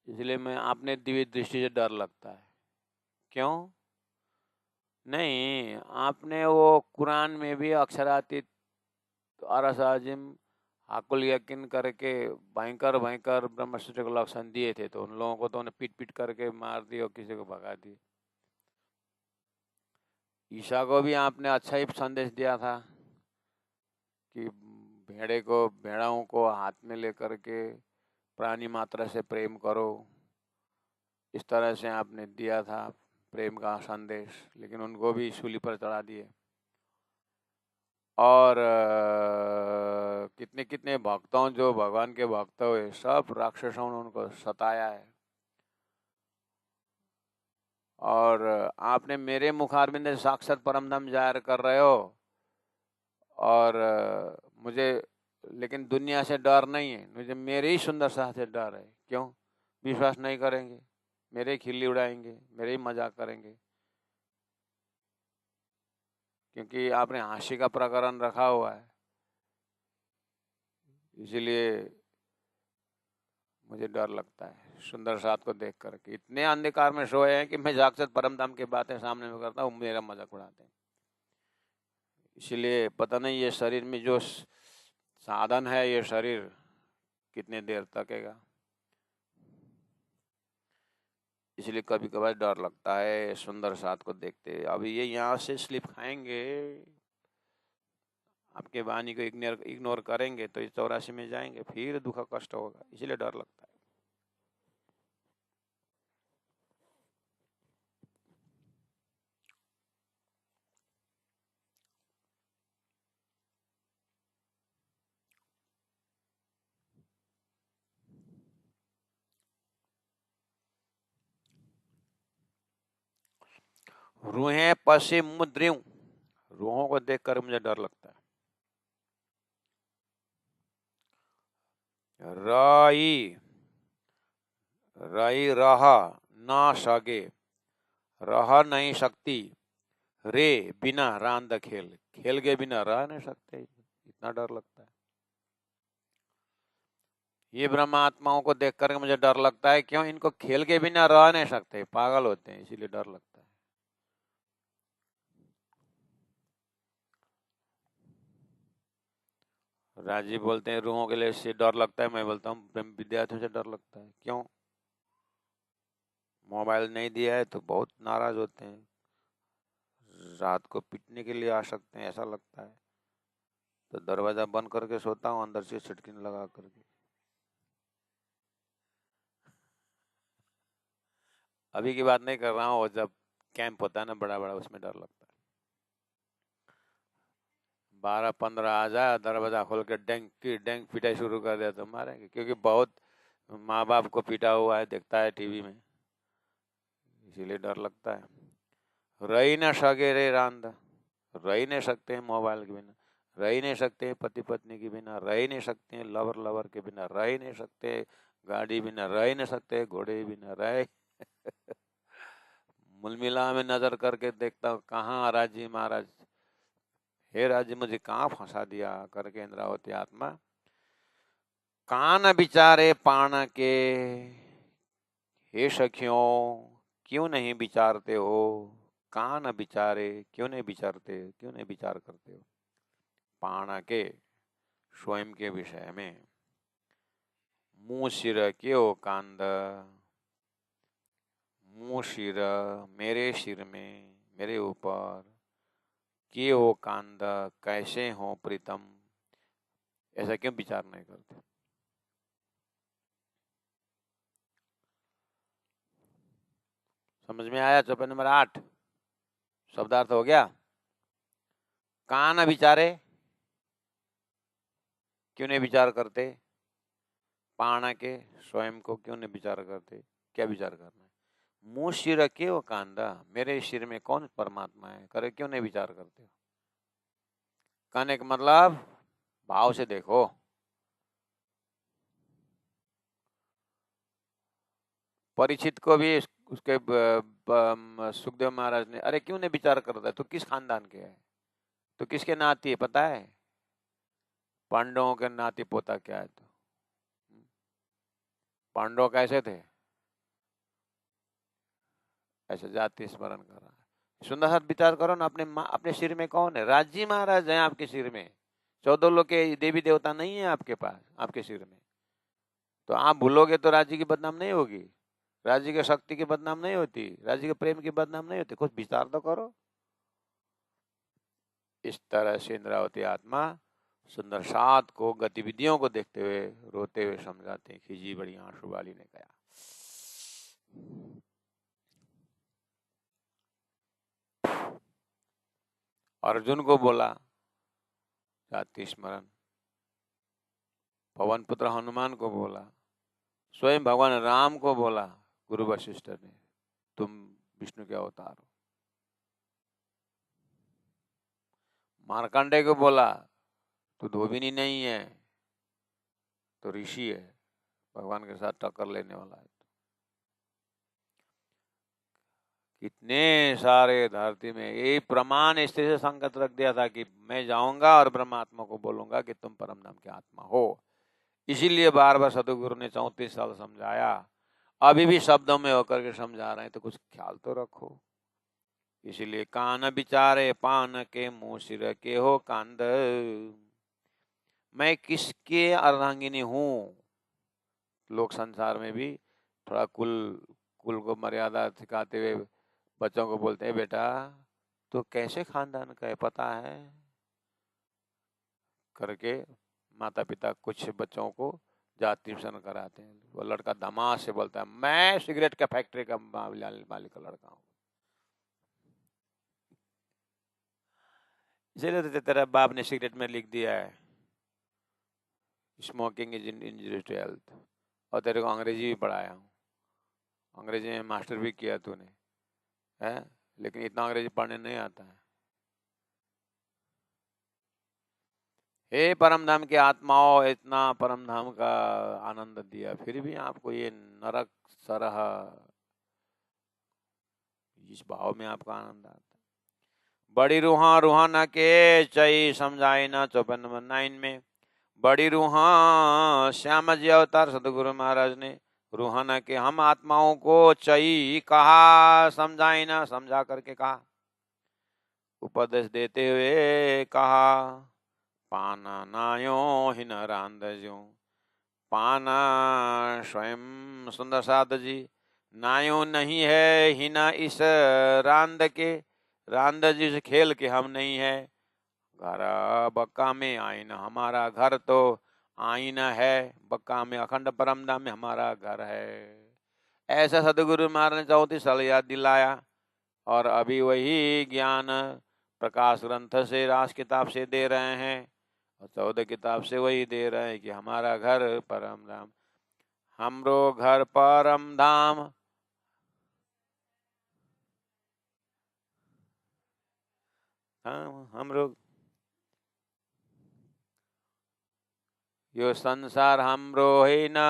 इसलिए मैं आपने दिव्य दृष्टि से डर लगता है। क्यों? नहीं, आपने वो कुरान में भी अक्षरातीत अरसाजिम हाकुल यकीन करके भयंकर भयंकर ब्रह्मसूत्र के लक्षण दिए थे, तो उन लोगों को तो उन्हें पीट पीट करके मार दिया और किसी को भगा दिया। ईशा को भी आपने अच्छा ही संदेश दिया था कि भेड़े को, भेड़ाओं को हाथ में लेकर के प्राणी मात्र से प्रेम करो, इस तरह से आपने दिया था प्रेम का संदेश, लेकिन उनको भी सूली पर चढ़ा दिए। और कितने कितने भक्तों, जो भगवान के भक्त हुए, सब राक्षसों ने उनको सताया है। और आपने मेरे मुखारबिंद से साक्षात परमधाम जाहिर कर रहे हो, और मुझे लेकिन दुनिया से डर नहीं है, मुझे मेरे ही सुंदरता से डर है। क्यों? विश्वास नहीं करेंगे, मेरे ही खिल्ली उड़ाएंगे, मेरे ही मजाक करेंगे, क्योंकि आपने हास्य का प्रकरण रखा हुआ है। इसीलिए मुझे डर लगता है सुंदर साथ को देख करके। इतने अंधकार में सोए हैं कि मैं साक्षात परमधाम की बातें सामने में करता हूँ, मेरा मजाक उड़ाते हैं। इसीलिए पता नहीं ये शरीर में जो साधन है, ये शरीर कितने देर तकेगा। इसलिए कभी कभार डर लगता है सुंदर साथ को देखते। अभी ये यहाँ से स्लिप खाएंगे, आपके वाणी को इग्नोर करेंगे तो इस 84 में जाएंगे, फिर दुख कष्ट होगा। इसलिए डर लगता है। रूहें पसी मुद्रियों, रूहों को देखकर मुझे डर लगता है। राई राई रहा ना सगे, रह नहीं सकती रे बिना रांद खेल, खेल के बिना रह नहीं सकते, इतना डर लगता है। ये ब्रह्मात्माओं को देख कर मुझे डर लगता है। क्यों? इनको खेल के बिना रह नहीं सकते, पागल होते हैं, इसीलिए डर लगता है। राजीव बोलते हैं रूहों के लिए से डर लगता है, मैं बोलता हूँ विद्यार्थियों से डर लगता है। क्यों? मोबाइल नहीं दिया है तो बहुत नाराज होते हैं, रात को पीटने के लिए आ सकते हैं, ऐसा लगता है। तो दरवाजा बंद करके सोता हूँ, अंदर से छिटकिन लगा करके। अभी की बात नहीं कर रहा हूँ, जब कैंप होता है ना बड़ा बड़ा, उसमें डर लगता है। 12-15 आ जाए, दरवाजा खोल के डेंग की डेंग पिटाई शुरू कर दिया तो मारेंगे, क्योंकि बहुत माँ बाप को पीटा हुआ है, देखता है टीवी में, इसीलिए डर लगता है। रही न सके रे रांद, रह ही नहीं सकते हैं मोबाइल के बिना, रह ही नहीं सकते हैं पति पत्नी के बिना, रह ही नहीं सकते हैं लवर लवर के बिना, रह ही नहीं सकते गाड़ी बिना, रह ही नहीं सकते घोड़े बिना, रह मुलमिला में नजर करके देखता हूँ, कहाँ राजी महाराज, हे राजी मुझे कहाँ फंसा दिया करके इंद्रावती आत्मा। कान विचारे पाण के, हे सखियों क्यों नहीं विचारते हो, कान विचारे क्यों नहीं विचारते, क्यों नहीं विचार करते हो पाण के, स्वयं के विषय में। मुंह सिर क्यों कांद, मुंह सिर मेरे सिर में, मेरे ऊपर, के हो कांद कैसे हो प्रीतम, ऐसा क्यों विचार नहीं करते। समझ में आया? चौपाई नंबर 8 शब्दार्थ हो गया। कान विचारे क्यों नहीं विचार करते, पाण के स्वयं को क्यों नहीं विचार करते, क्या विचार करना है। मुंह सिर क्यों कांदा, मेरे सिर में कौन परमात्मा है, करे क्यों नहीं विचार करते हो। कहने का मतलब भाव से देखो। परीक्षित को भी उसके सुखदेव महाराज ने, अरे क्यों नहीं विचार करता है, तो किस खानदान के है, तो किसके नाती है पता है, पांडवों के नाती पोता क्या है। तो पांडव कैसे थे, ऐसे जाति स्मरण कर रहा है। सुंदर साथ विचार करो ना, अपने सिर में कौन है, राजी महाराज है आपके सिर में, 14 लोग के देवी देवता नहीं है आपके पास, आपके सिर में। तो आप भूलोगे तो राजी की बदनाम नहीं होगी, राजी की शक्ति की बदनाम नहीं होती, राजी के प्रेम की बदनाम नहीं होती, कुछ विचार तो करो। इस तरह से इंद्रावती आत्मा सुंदर सात को गतिविधियों को देखते हुए रोते हुए समझाते हैं। खिजी बड़ी आंसू वाली ने कहा। अर्जुन को बोला जाति स्मरण, पवन पुत्र हनुमान को बोला, स्वयं भगवान राम को बोला गुरु वशिष्ठ ने, तुम विष्णु के अवतार हो। मार्कंडेय को बोला तू धोबिनी नहीं है, तो ऋषि है, भगवान के साथ टक्कर लेने वाला है। कितने सारे धरती में ये प्रमाण इस तरह से संकट रख दिया था कि मैं जाऊंगा और ब्रह्मात्मा को बोलूंगा कि तुम परम धाम के आत्मा हो। इसीलिए बार बार सदगुरु ने 34 साल समझाया, अभी भी शब्दों में होकर के समझा रहे हैं, तो कुछ ख्याल तो रखो। इसीलिए कान विचारे पान के मुंह सिर के हो कांद, मैं किसके अर्धांगिनी हूँ। लोग संसार में भी थोड़ा कुल को मर्यादा सिखाते हुए बच्चों को बोलते हैं, बेटा तो कैसे खानदान का है पता है करके माता पिता कुछ बच्चों को जाति मिशन कराते हैं। वो लड़का धमास से बोलता है, मैं सिगरेट का फैक्ट्री का मालिक का लड़का हूँ। इसीलिए तो तेरा बाप ने सिगरेट में लिख दिया है स्मोकिंग इज इंजurious टू हेल्थ, और तेरे को अंग्रेजी भी पढ़ाया हूँ, अंग्रेजी में मास्टर भी किया तूने है, लेकिन इतना अंग्रेजी पढ़ने नहीं आता है। हे परम धाम के आत्माओं, इतना परम धाम का आनंद दिया, फिर भी आपको ये नरक सरह, इस भाव में आपका आनंद आता है। बड़ी रूहा रूहा न के चई समझाए ना 54 नंबर 9 में, बड़ी रूहा श्याम जी अवतार सदगुरु महाराज ने रूहाना के हम आत्माओं को चई कहा, समझाए ना समझा करके कहा, उपदेश देते हुए कहा, पाना नायो हिन रांद ज्यो, पाना स्वयं सुंदर साध जी नायो नहीं है हिना इस रांद के, रांद जिस खेल के हम नहीं है। घर बक्का में आईना हमारा घर तो आईना है, बक्का में अखंड परम धाम में हमारा घर है। ऐसा सदगुरु महाराज ने 34 साल याद दिलाया, और अभी वही ज्ञान प्रकाश ग्रंथ से रास किताब से दे रहे हैं, और 14 किताब से वही दे रहे हैं कि हमारा घर परम धाम, हमरो घर परम धाम। हमरो यो संसार हमरो है ना,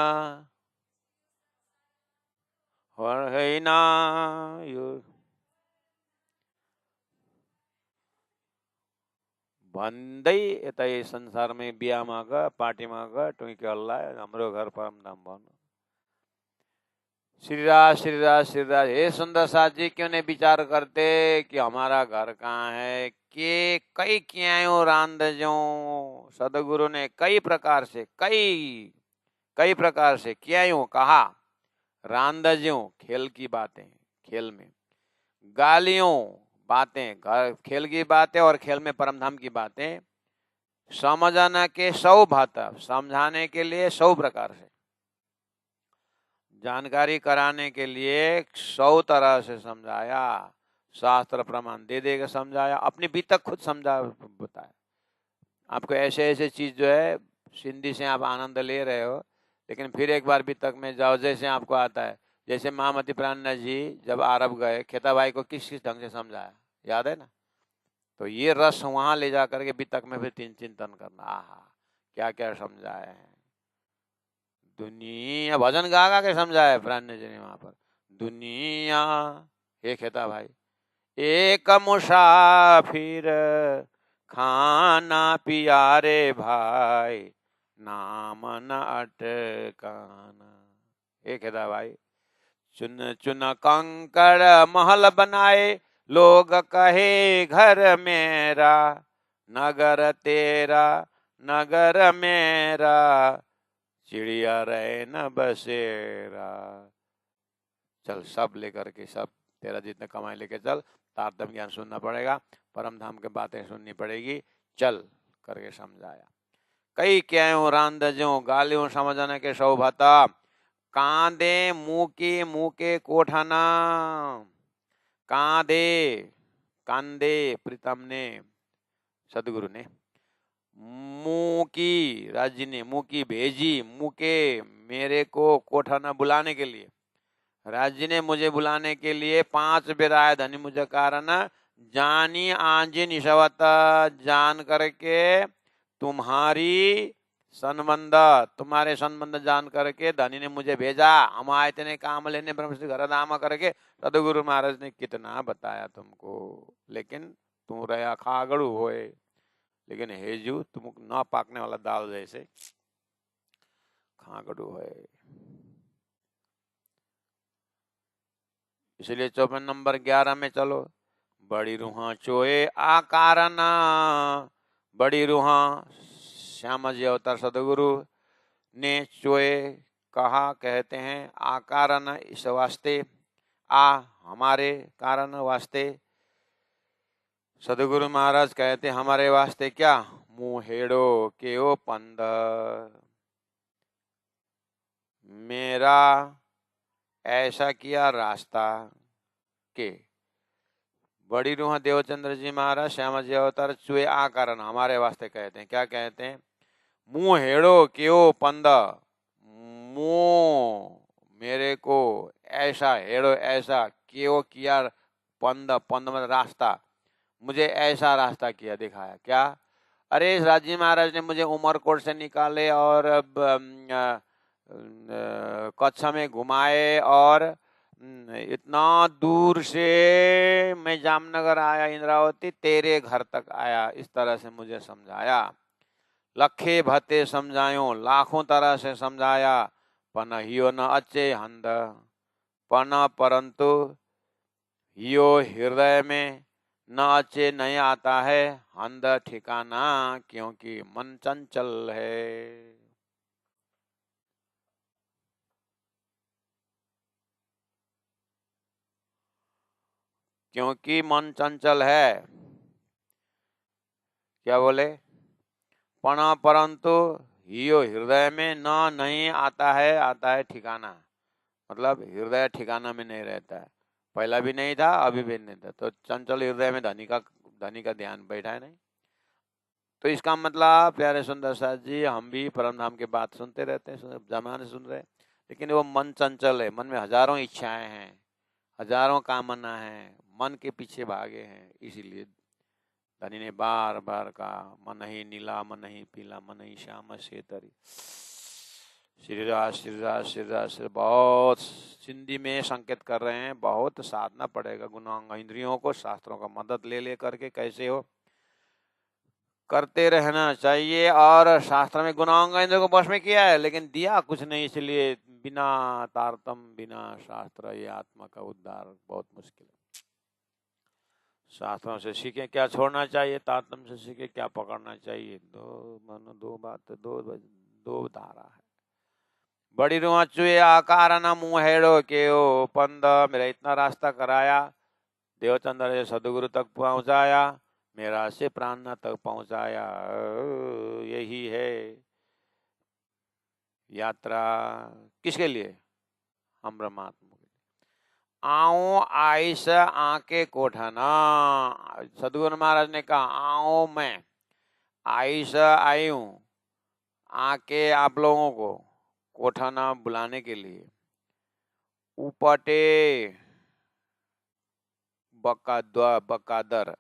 और है ना यो भन्दै यता ये संसार में बिहा माग पार्टी माग टुइके हल्ला, हाम्रो घर परम धाम भन्नु। श्रीराज श्रीराज श्रीराज, हे सुंदर साथ जी क्यों नहीं विचार करते कि हमारा घर कहाँ है, कि कई क्यायो रांद जो सदगुरु ने कई प्रकार से कई प्रकार से क्यायो कहा, रांद जो खेल की बातें, खेल में गालियों बातें, घर खेल की बातें और खेल में परमधाम की बातें, समझाना के 100 भाता, समझाने के लिए 100 प्रकार से, जानकारी कराने के लिए 100 तरह से समझाया, शास्त्र प्रमाण दे देकर समझाया, अपनी बीतक खुद समझा बताया। आपको ऐसे ऐसे चीज जो है सिंधी से आप आनंद ले रहे हो, लेकिन फिर एक बार बीतक में जाओ, जैसे आपको आता है, जैसे महामती प्राणनाथ जी जब अरब गए, खेता भाई को किस किस ढंग से समझाया, याद है ना। तो ये रस वहां ले जा करके बीतक में फिर चिंतन करना, आहा क्या क्या समझाए हैं। दुनिया भजन गा गा के समझाया प्राणनाथ जी ने वहां पर, दुनिया हे खेता भाई एक मुसाफिर खाना पियारे भाई, नाम न अटकाना। हे खेता भाई, चुन चुन कंकड़ महल बनाए, लोग कहे घर मेरा, नगर तेरा नगर मेरा, चिड़िया रहे न बसेरा। चल सब लेकर के, सब तेरा जितने कमाई लेके चल, तारतम्य ज्ञान सुनना पड़ेगा, परम धाम के बातें सुननी पड़ेगी, चल करके समझाया। कई क्यों रांद जो गालियों समझने के सौभाता कांदे मुँह के कोठाना कांदे कांदे प्रीतम ने सदगुरु ने मुँह की राज्य ने मुँह की भेजी मुँह के मेरे को कोठाना बुलाने के लिए राज्य ने मुझे बुलाने के लिए 5 बेराय धनी मुझे कारण जानी आंजी निशवता जान करके तुम्हारी तुम्हारे संबंध जान करके धनी ने मुझे भेजा। हम आए थे काम लेने ब्रह्मश्री घर धाम करके सदगुरु महाराज ने कितना बताया तुमको, लेकिन तुम रहा खागड़ू होए, लेकिन हेजू तुम न पाकने वाला दाल जैसे खागड़ू है। इसलिए 54 नंबर 11 में चलो। बड़ी रूहा चोए आकारना, बड़ी रूहा श्याम जी अवतार सदगुरु ने चोए कहा कहते हैं आकारण इस वास्ते हमारे कारण वास्ते। सदगुरु महाराज कहते हमारे वास्ते क्या मुँह हेड़ो के ओ पंद, मेरा ऐसा किया रास्ता के। बड़ी रूहा देवचंद्र जी महाराज श्याम जी अवतार चुए आकारण हमारे वास्ते कहते हैं। क्या कहते हैं? मुँह हेड़ो क्यों पंद, मुँह मेरे को ऐसा हेड़ो ऐसा क्यों किया पंद, पंद मतलब रास्ता, मुझे ऐसा रास्ता किया दिखाया। क्या? अरे राजी महाराज ने मुझे उमरकोट से निकाले और कच्छ में घुमाए और इतना दूर से मैं जामनगर आया, इंद्रावती तेरे घर तक आया, इस तरह से मुझे समझाया। लखे भते समझायो, लाखों तरह से समझाया, पन हियो न अचे हंद, पन परंतु हियो हृदय में न अचे नहीं आता है हंद ठिकाना, क्योंकि मन चंचल है। क्योंकि मन चंचल है। क्या बोले? पना परंतु हियो हृदय में न नहीं आता है ठिकाना, मतलब हृदय ठिकाना में नहीं रहता है। पहला भी नहीं था, अभी भी नहीं था, तो चंचल हृदय में धनी का ध्यान बैठा है नहीं। तो इसका मतलब प्यारे सुंदर साथ जी, हम भी परम धाम की बात सुनते रहते हैं, जमाने सुन रहे, लेकिन वो मन चंचल है। मन में हजारों इच्छाएं हैं, हजारों कामना है, मन के पीछे भागे हैं। इसीलिए धनी ने बार बार कहा मन ही नीला मन ही पीला मन ही श्याम से तरी। श्रीराज श्रीराज श्रीराज श्री बहुत सिंधी में संकेत कर रहे हैं, बहुत साधना पड़ेगा गुणांग इंद्रियों को शास्त्रों का मदद ले करके कैसे हो करते रहना चाहिए। और शास्त्र में गुणांग इंद्रियों को वश में किया है, लेकिन दिया कुछ नहीं, इसलिए बिना तारतम बिना शास्त्र ये आत्मा का उद्धार बहुत मुश्किल है। शास्त्रों से सीखे क्या छोड़ना चाहिए, तारतम से सीखे क्या पकड़ना चाहिए। दो मन दो बात दो धारा है। बड़ी रुआ चुए आकार न मुँह हेड़ो के ओ पंद, मेरा इतना रास्ता कराया, देवचंद्र सदगुरु तक पहुंचाया, मेरा से प्राण तक पहुंचाया। यही है यात्रा। किसके लिए? हम परमात्मा के लिए। आओ आइस आके कोठाना, सदगुरु महाराज ने कहा आओ मैं आइस आई हूं आके आप लोगों को कोठाना बुलाने के लिए। उपटे बकादर,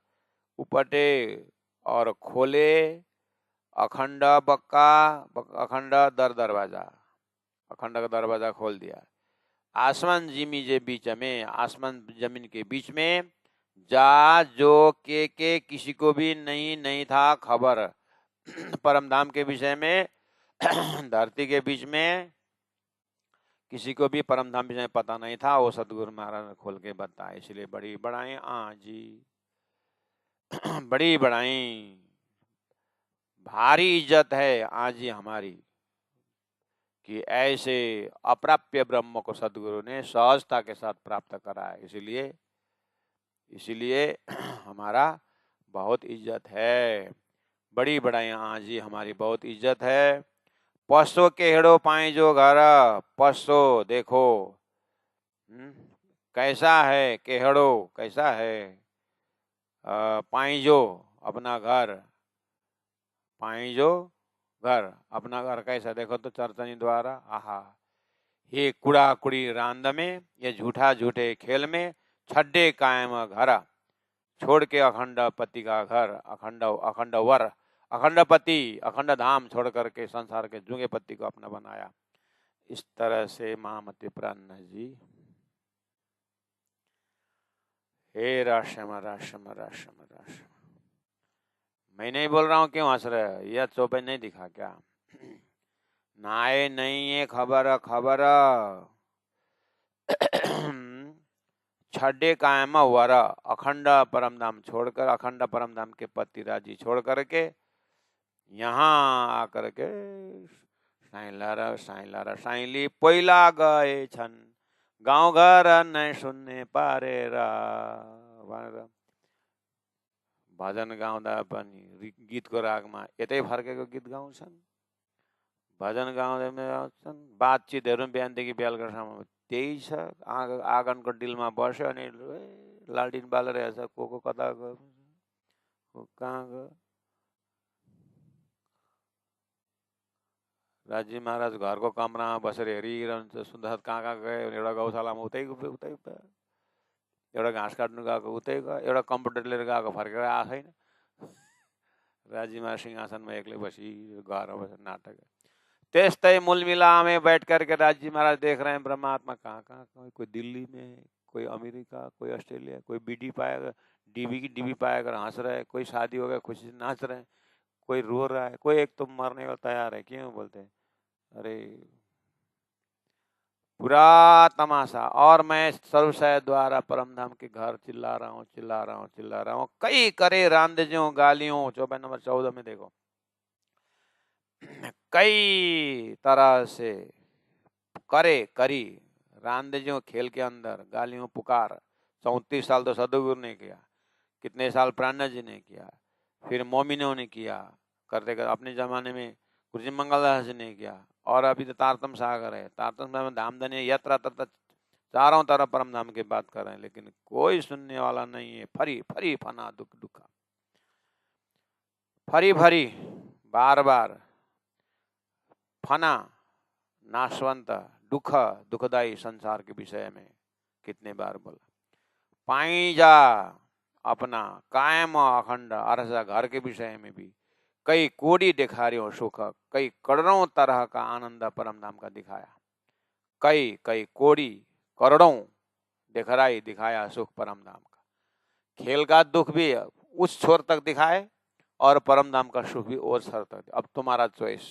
उपटे और खोले अखंड अखंड दरवाजा, अखंड का दरवाजा खोल दिया। आसमान जिमी जे बीच में, आसमान जमीन के बीच में जा जो के किसी को भी नहीं था खबर परम धाम के विषय में। धरती के बीच में किसी को भी परम धाम विषय में पता नहीं था, वो सदगुरु महाराज ने खोल के बताया। इसलिए बड़ी बड़ाई जी बड़ी बड़ाई भारी इज्जत है आज ही हमारी कि ऐसे अप्राप्य ब्रह्म को सदगुरु ने सहजता के साथ प्राप्त करा है। इसीलिए हमारा बहुत इज्जत है। बड़ी बड़ाई हाँ जी, हमारी बहुत इज्जत है। पसो के हेड़ो पाई जो घर, पसो देखो कैसा है, केहड़ो कैसा है, पाई जो अपना घर, पाई जो घर अपना घर कैसा, देखो तो चरचनी द्वारा। आहा, ये कुड़ा कुड़ी रांद में, ये झूठा झूठे खेल में, छड्डे कायम घर, छोड़ के अखंड पति का घर, अखंड अखंड वर, अखंड पति, अखंड धाम छोड़ करके संसार के जुगे पति को अपना बनाया। इस तरह से महामती प्राण जी, हे राशम राशम राशम राशम। मैं नहीं बोल रहा हूँ, क्यों हंस रहे हो? यह चौपे नहीं दिखा क्या? नाए नहीं है खबर खबर, छड्डे कायम वर, अखंड परम धाम छोड़कर, अखंड परम धाम के पति राजी छोड़ करके यहाँ आकर के साइलारा साइली पहिला गए छन्, गाउँ घर नै सुन्ने पारेर। भजन गाउँदा पनि गीतको रागमा यतै फर्केको गीत गाउँछन्, भजन गाउँदै आउँछन्, बातचितहरू बिहानदेखि बेलुकासम्म त्यही छ। आँगनको डिलमा बस्यो अनि लालटिन बालेर हेर्छ, को कता गयो, को कहाँ गयो। राजी महाराज घरको कमरामा बसेर हेरिरहन्छ, सुन्दर कहाँ कहाँ गयो, एउटा गौशालामा उतै उतै, एउटा घाँस काट्नु गएको उतै गयो, एउटा कम्प्युटर लिएर गएको फर्केर आएको छैन। राजी महाराज सिंहासनमा एक्लै बसी घरमा बसेर नाटक। त्यस्तै मूलमिला में बैठ करके राजी महाराज देख रहे हैं ब्रह्मात्मा कहाँ कहाँ, कोई दिल्ली में, कोई अमेरिका, कोई ऑस्ट्रेलिया, कोई बीडी पाएगा, डीबी की डीबी पाएगा हंस रहे हैं, कोई शादी हो गया खुशी से नाच रहे हैं, कोई रो रहा है, कोई एक तो मरने को तैयार है। क्यों बोलते हैं? अरे पूरा तमाशा। और मैं सर्वशय द्वारा परमधाम के घर चिल्ला रहा हूँ, चिल्ला रहा हूँ, चिल्ला रहा हूँ, कई करे रांदजों गालियों। 24 नंबर 14 में देखो, कई तरह से करे करी रांदजों खेल के अंदर गालियों पुकार। 34 साल तो सदगुरु ने किया, कितने साल प्राणा जी ने किया, फिर मोमिनों ने किया, करते करते अपने जमाने में गुरुजी मंगलदास जी ने किया, और अभी तो तारतम सागर है, तारतम सागर में धाम धन्य यात्रा तथा चारों तरफ परम धाम की बात कर रहे हैं, लेकिन कोई सुनने वाला नहीं है। फरी फरी फना दुख दुखा, फरी फरी बार बार, फना नाशवंत, दुख दुखदाई संसार के विषय में कितने बार बोला। पाई जा अपना कायम अखंड अरसा घर के विषय में भी कई कोड़ी दिखारियों सुख, कई करोड़ों तरह का आनंद परम धाम का दिखाया, कई कई कोड़ी करोड़ों दिखाया सुख परम धाम का। खेल का दुख भी उस छोर तक दिखाए और परम धाम का सुख भी और छोर तक। अब तुम्हारा चॉइस,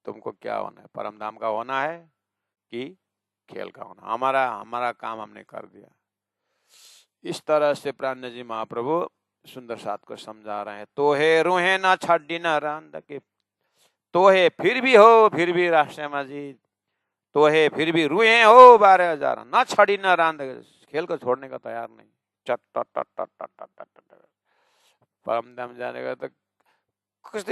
तुमको क्या होना है, परम धाम का होना है कि खेल का होना। हमारा काम हमने कर दिया। इस तरह से प्राण जी महाप्रभु सुंदर साथ को समझा रहे हैं। तो हे रूहे ना छड्डी ना रांद के, तो है फिर भी हो, फिर भी राष्ट्रमा जी, तो है फिर भी रूहे हो 12,000, ना छड़ी ना रांद, खेल को छोड़ने का तैयार नहीं। चट टट टट टट टट टट टट, परम धाम जाने का तो कुछ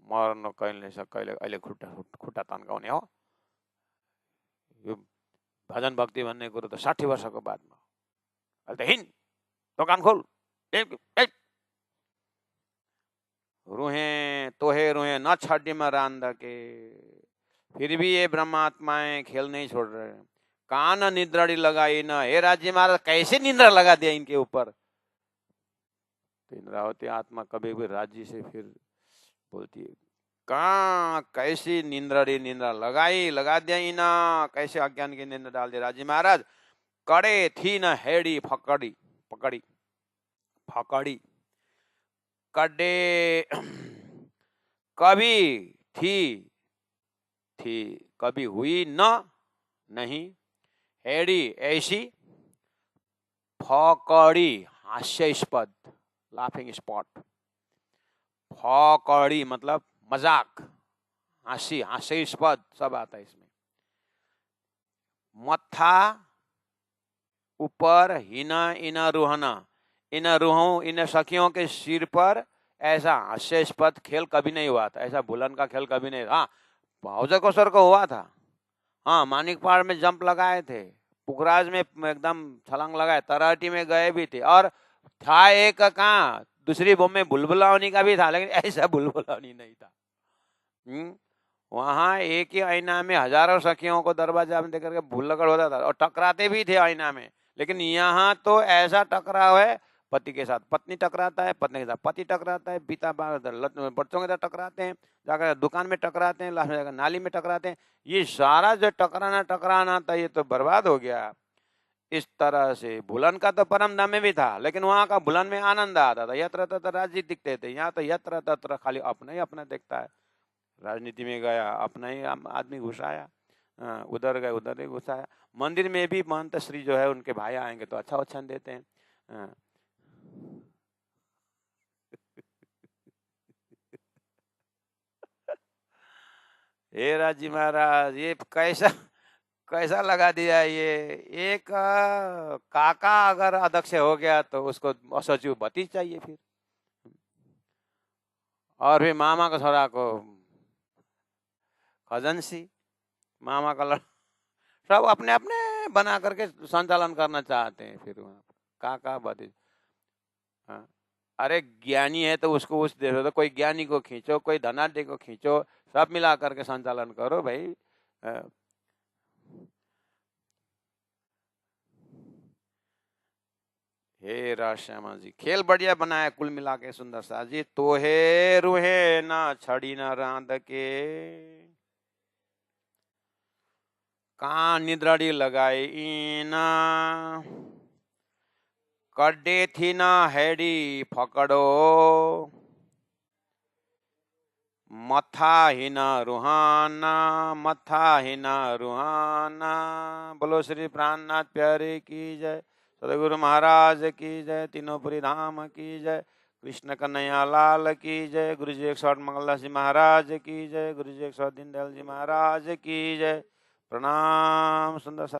मर्न कहिले कहिले अहिले खुट्टा तन्काउने हो। यो भजन भक्ति भन्ने कुरो त 60 वर्षको बादमा। अहिले त हिँड, दोकान खोल, रूहे तोहे रूहे न छड्डी में रांद के, फिर भी ये ब्रह्मात्माएं खेल नहीं छोड़ रहे। कान निद्राड़ी लगाई न, हे राज्य महाराज कैसे निद्रा लगा दिया इनके ऊपर। तो इंद्रावती आत्मा कभी भी राज्य से फिर बोलती है, कहाँ कैसी निंद्रा लगा दिया इना, कैसे अज्ञान की निंद्रा डाल दिया राजी महाराज। कड़े थी न हेड़ी फकड़ी पकड़ी फकड़ी, कड़े कभी थी कभी हुई न नहीं, हेड़ी ऐसी, फकड़ी हास्यास्पद लाफिंग स्पॉट, फकड़ी मतलब मजाक, हंसी हास्यास्पद सब आता है इसमें। मत्था ऊपर हिना इना रुहना, इन रूहों इन सखियों के सिर पर ऐसा हास्यास्पद खेल कभी नहीं हुआ था, ऐसा भूलन का खेल कभी नहीं। हाँ, भावजा को सर को हुआ था। हाँ, मानिक पहाड़ में जंप लगाए थे, पुखराज में एकदम छलांग लगाए, तराटी में गए भी थे, और था एक कहाँ दूसरी बम में बुलबुलावनी का भी था, लेकिन ऐसा बुलबुलावनी नहीं था। वहां एक ही आईना में हजारों सखियों को दरवाजा में देकर के भूलगड़ होता था, और टकराते भी थे आईना में। लेकिन यहाँ तो ऐसा टकराव है, पति के साथ पत्नी टकराता है, पत्नी के साथ पति टकराता है, पिता बच्चों के साथ टकराते हैं, जाकर दुकान में टकराते हैं, लास्ट में जाकर नाली में टकराते हैं। ये सारा जो टकराना था, ये तो बर्बाद हो गया। इस तरह से भूलन का तो परम धाम में भी था, लेकिन वहां का भूलन में आनंद आता था, यत्र तत्र राजनीति दिखते थे। यहाँ तो यत्र तत्र खाली अपना ही अपना देखता है। राजनीति में गया, अपना ही आदमी घुसाया, उधर गए उधर ही घुसाया। मंदिर में भी महंत श्री जो है उनके भाई आएंगे तो अच्छा वचन देते हैं। हे राजी महाराज, ये कैसा कैसा लगा दिया ये। एक काका अगर अध्यक्ष हो गया तो उसको सचिव भतीज चाहिए फिर, और फिर मामा का छोरा को खजनसी, मामा का सब अपने अपने बना करके संचालन करना चाहते हैं फिर वहाँ काका भतीज। हाँ, अरे ज्ञानी है तो उसको उस दे दो, कोई ज्ञानी को खींचो, कोई धनाढ़ी को खींचो, सब मिला करके संचालन करो भाई। हे राश्यामा जी, खेल बढ़िया बनाया कुल मिला के सुंदर सा जी। तो हे रूहे ना छड़ी ना रांध के, कान निद्राड़ी लगाई ईना, कड्डे थी ना हैडी फकड़ो, मथा ही ना रूहाना, मथा ही ना रूहाना। बोलो श्री प्राणनाथ प्यारे की जय, सदगुरु महाराज की जय, तीनों धाम की जय, कृष्ण कन्हैया लाल की जय, गुरु जी 108 मंगलदास जी महाराज की जय, गुरु जी 108 दीनदयाल जी महाराज की जय। प्रणाम सुंदर सा।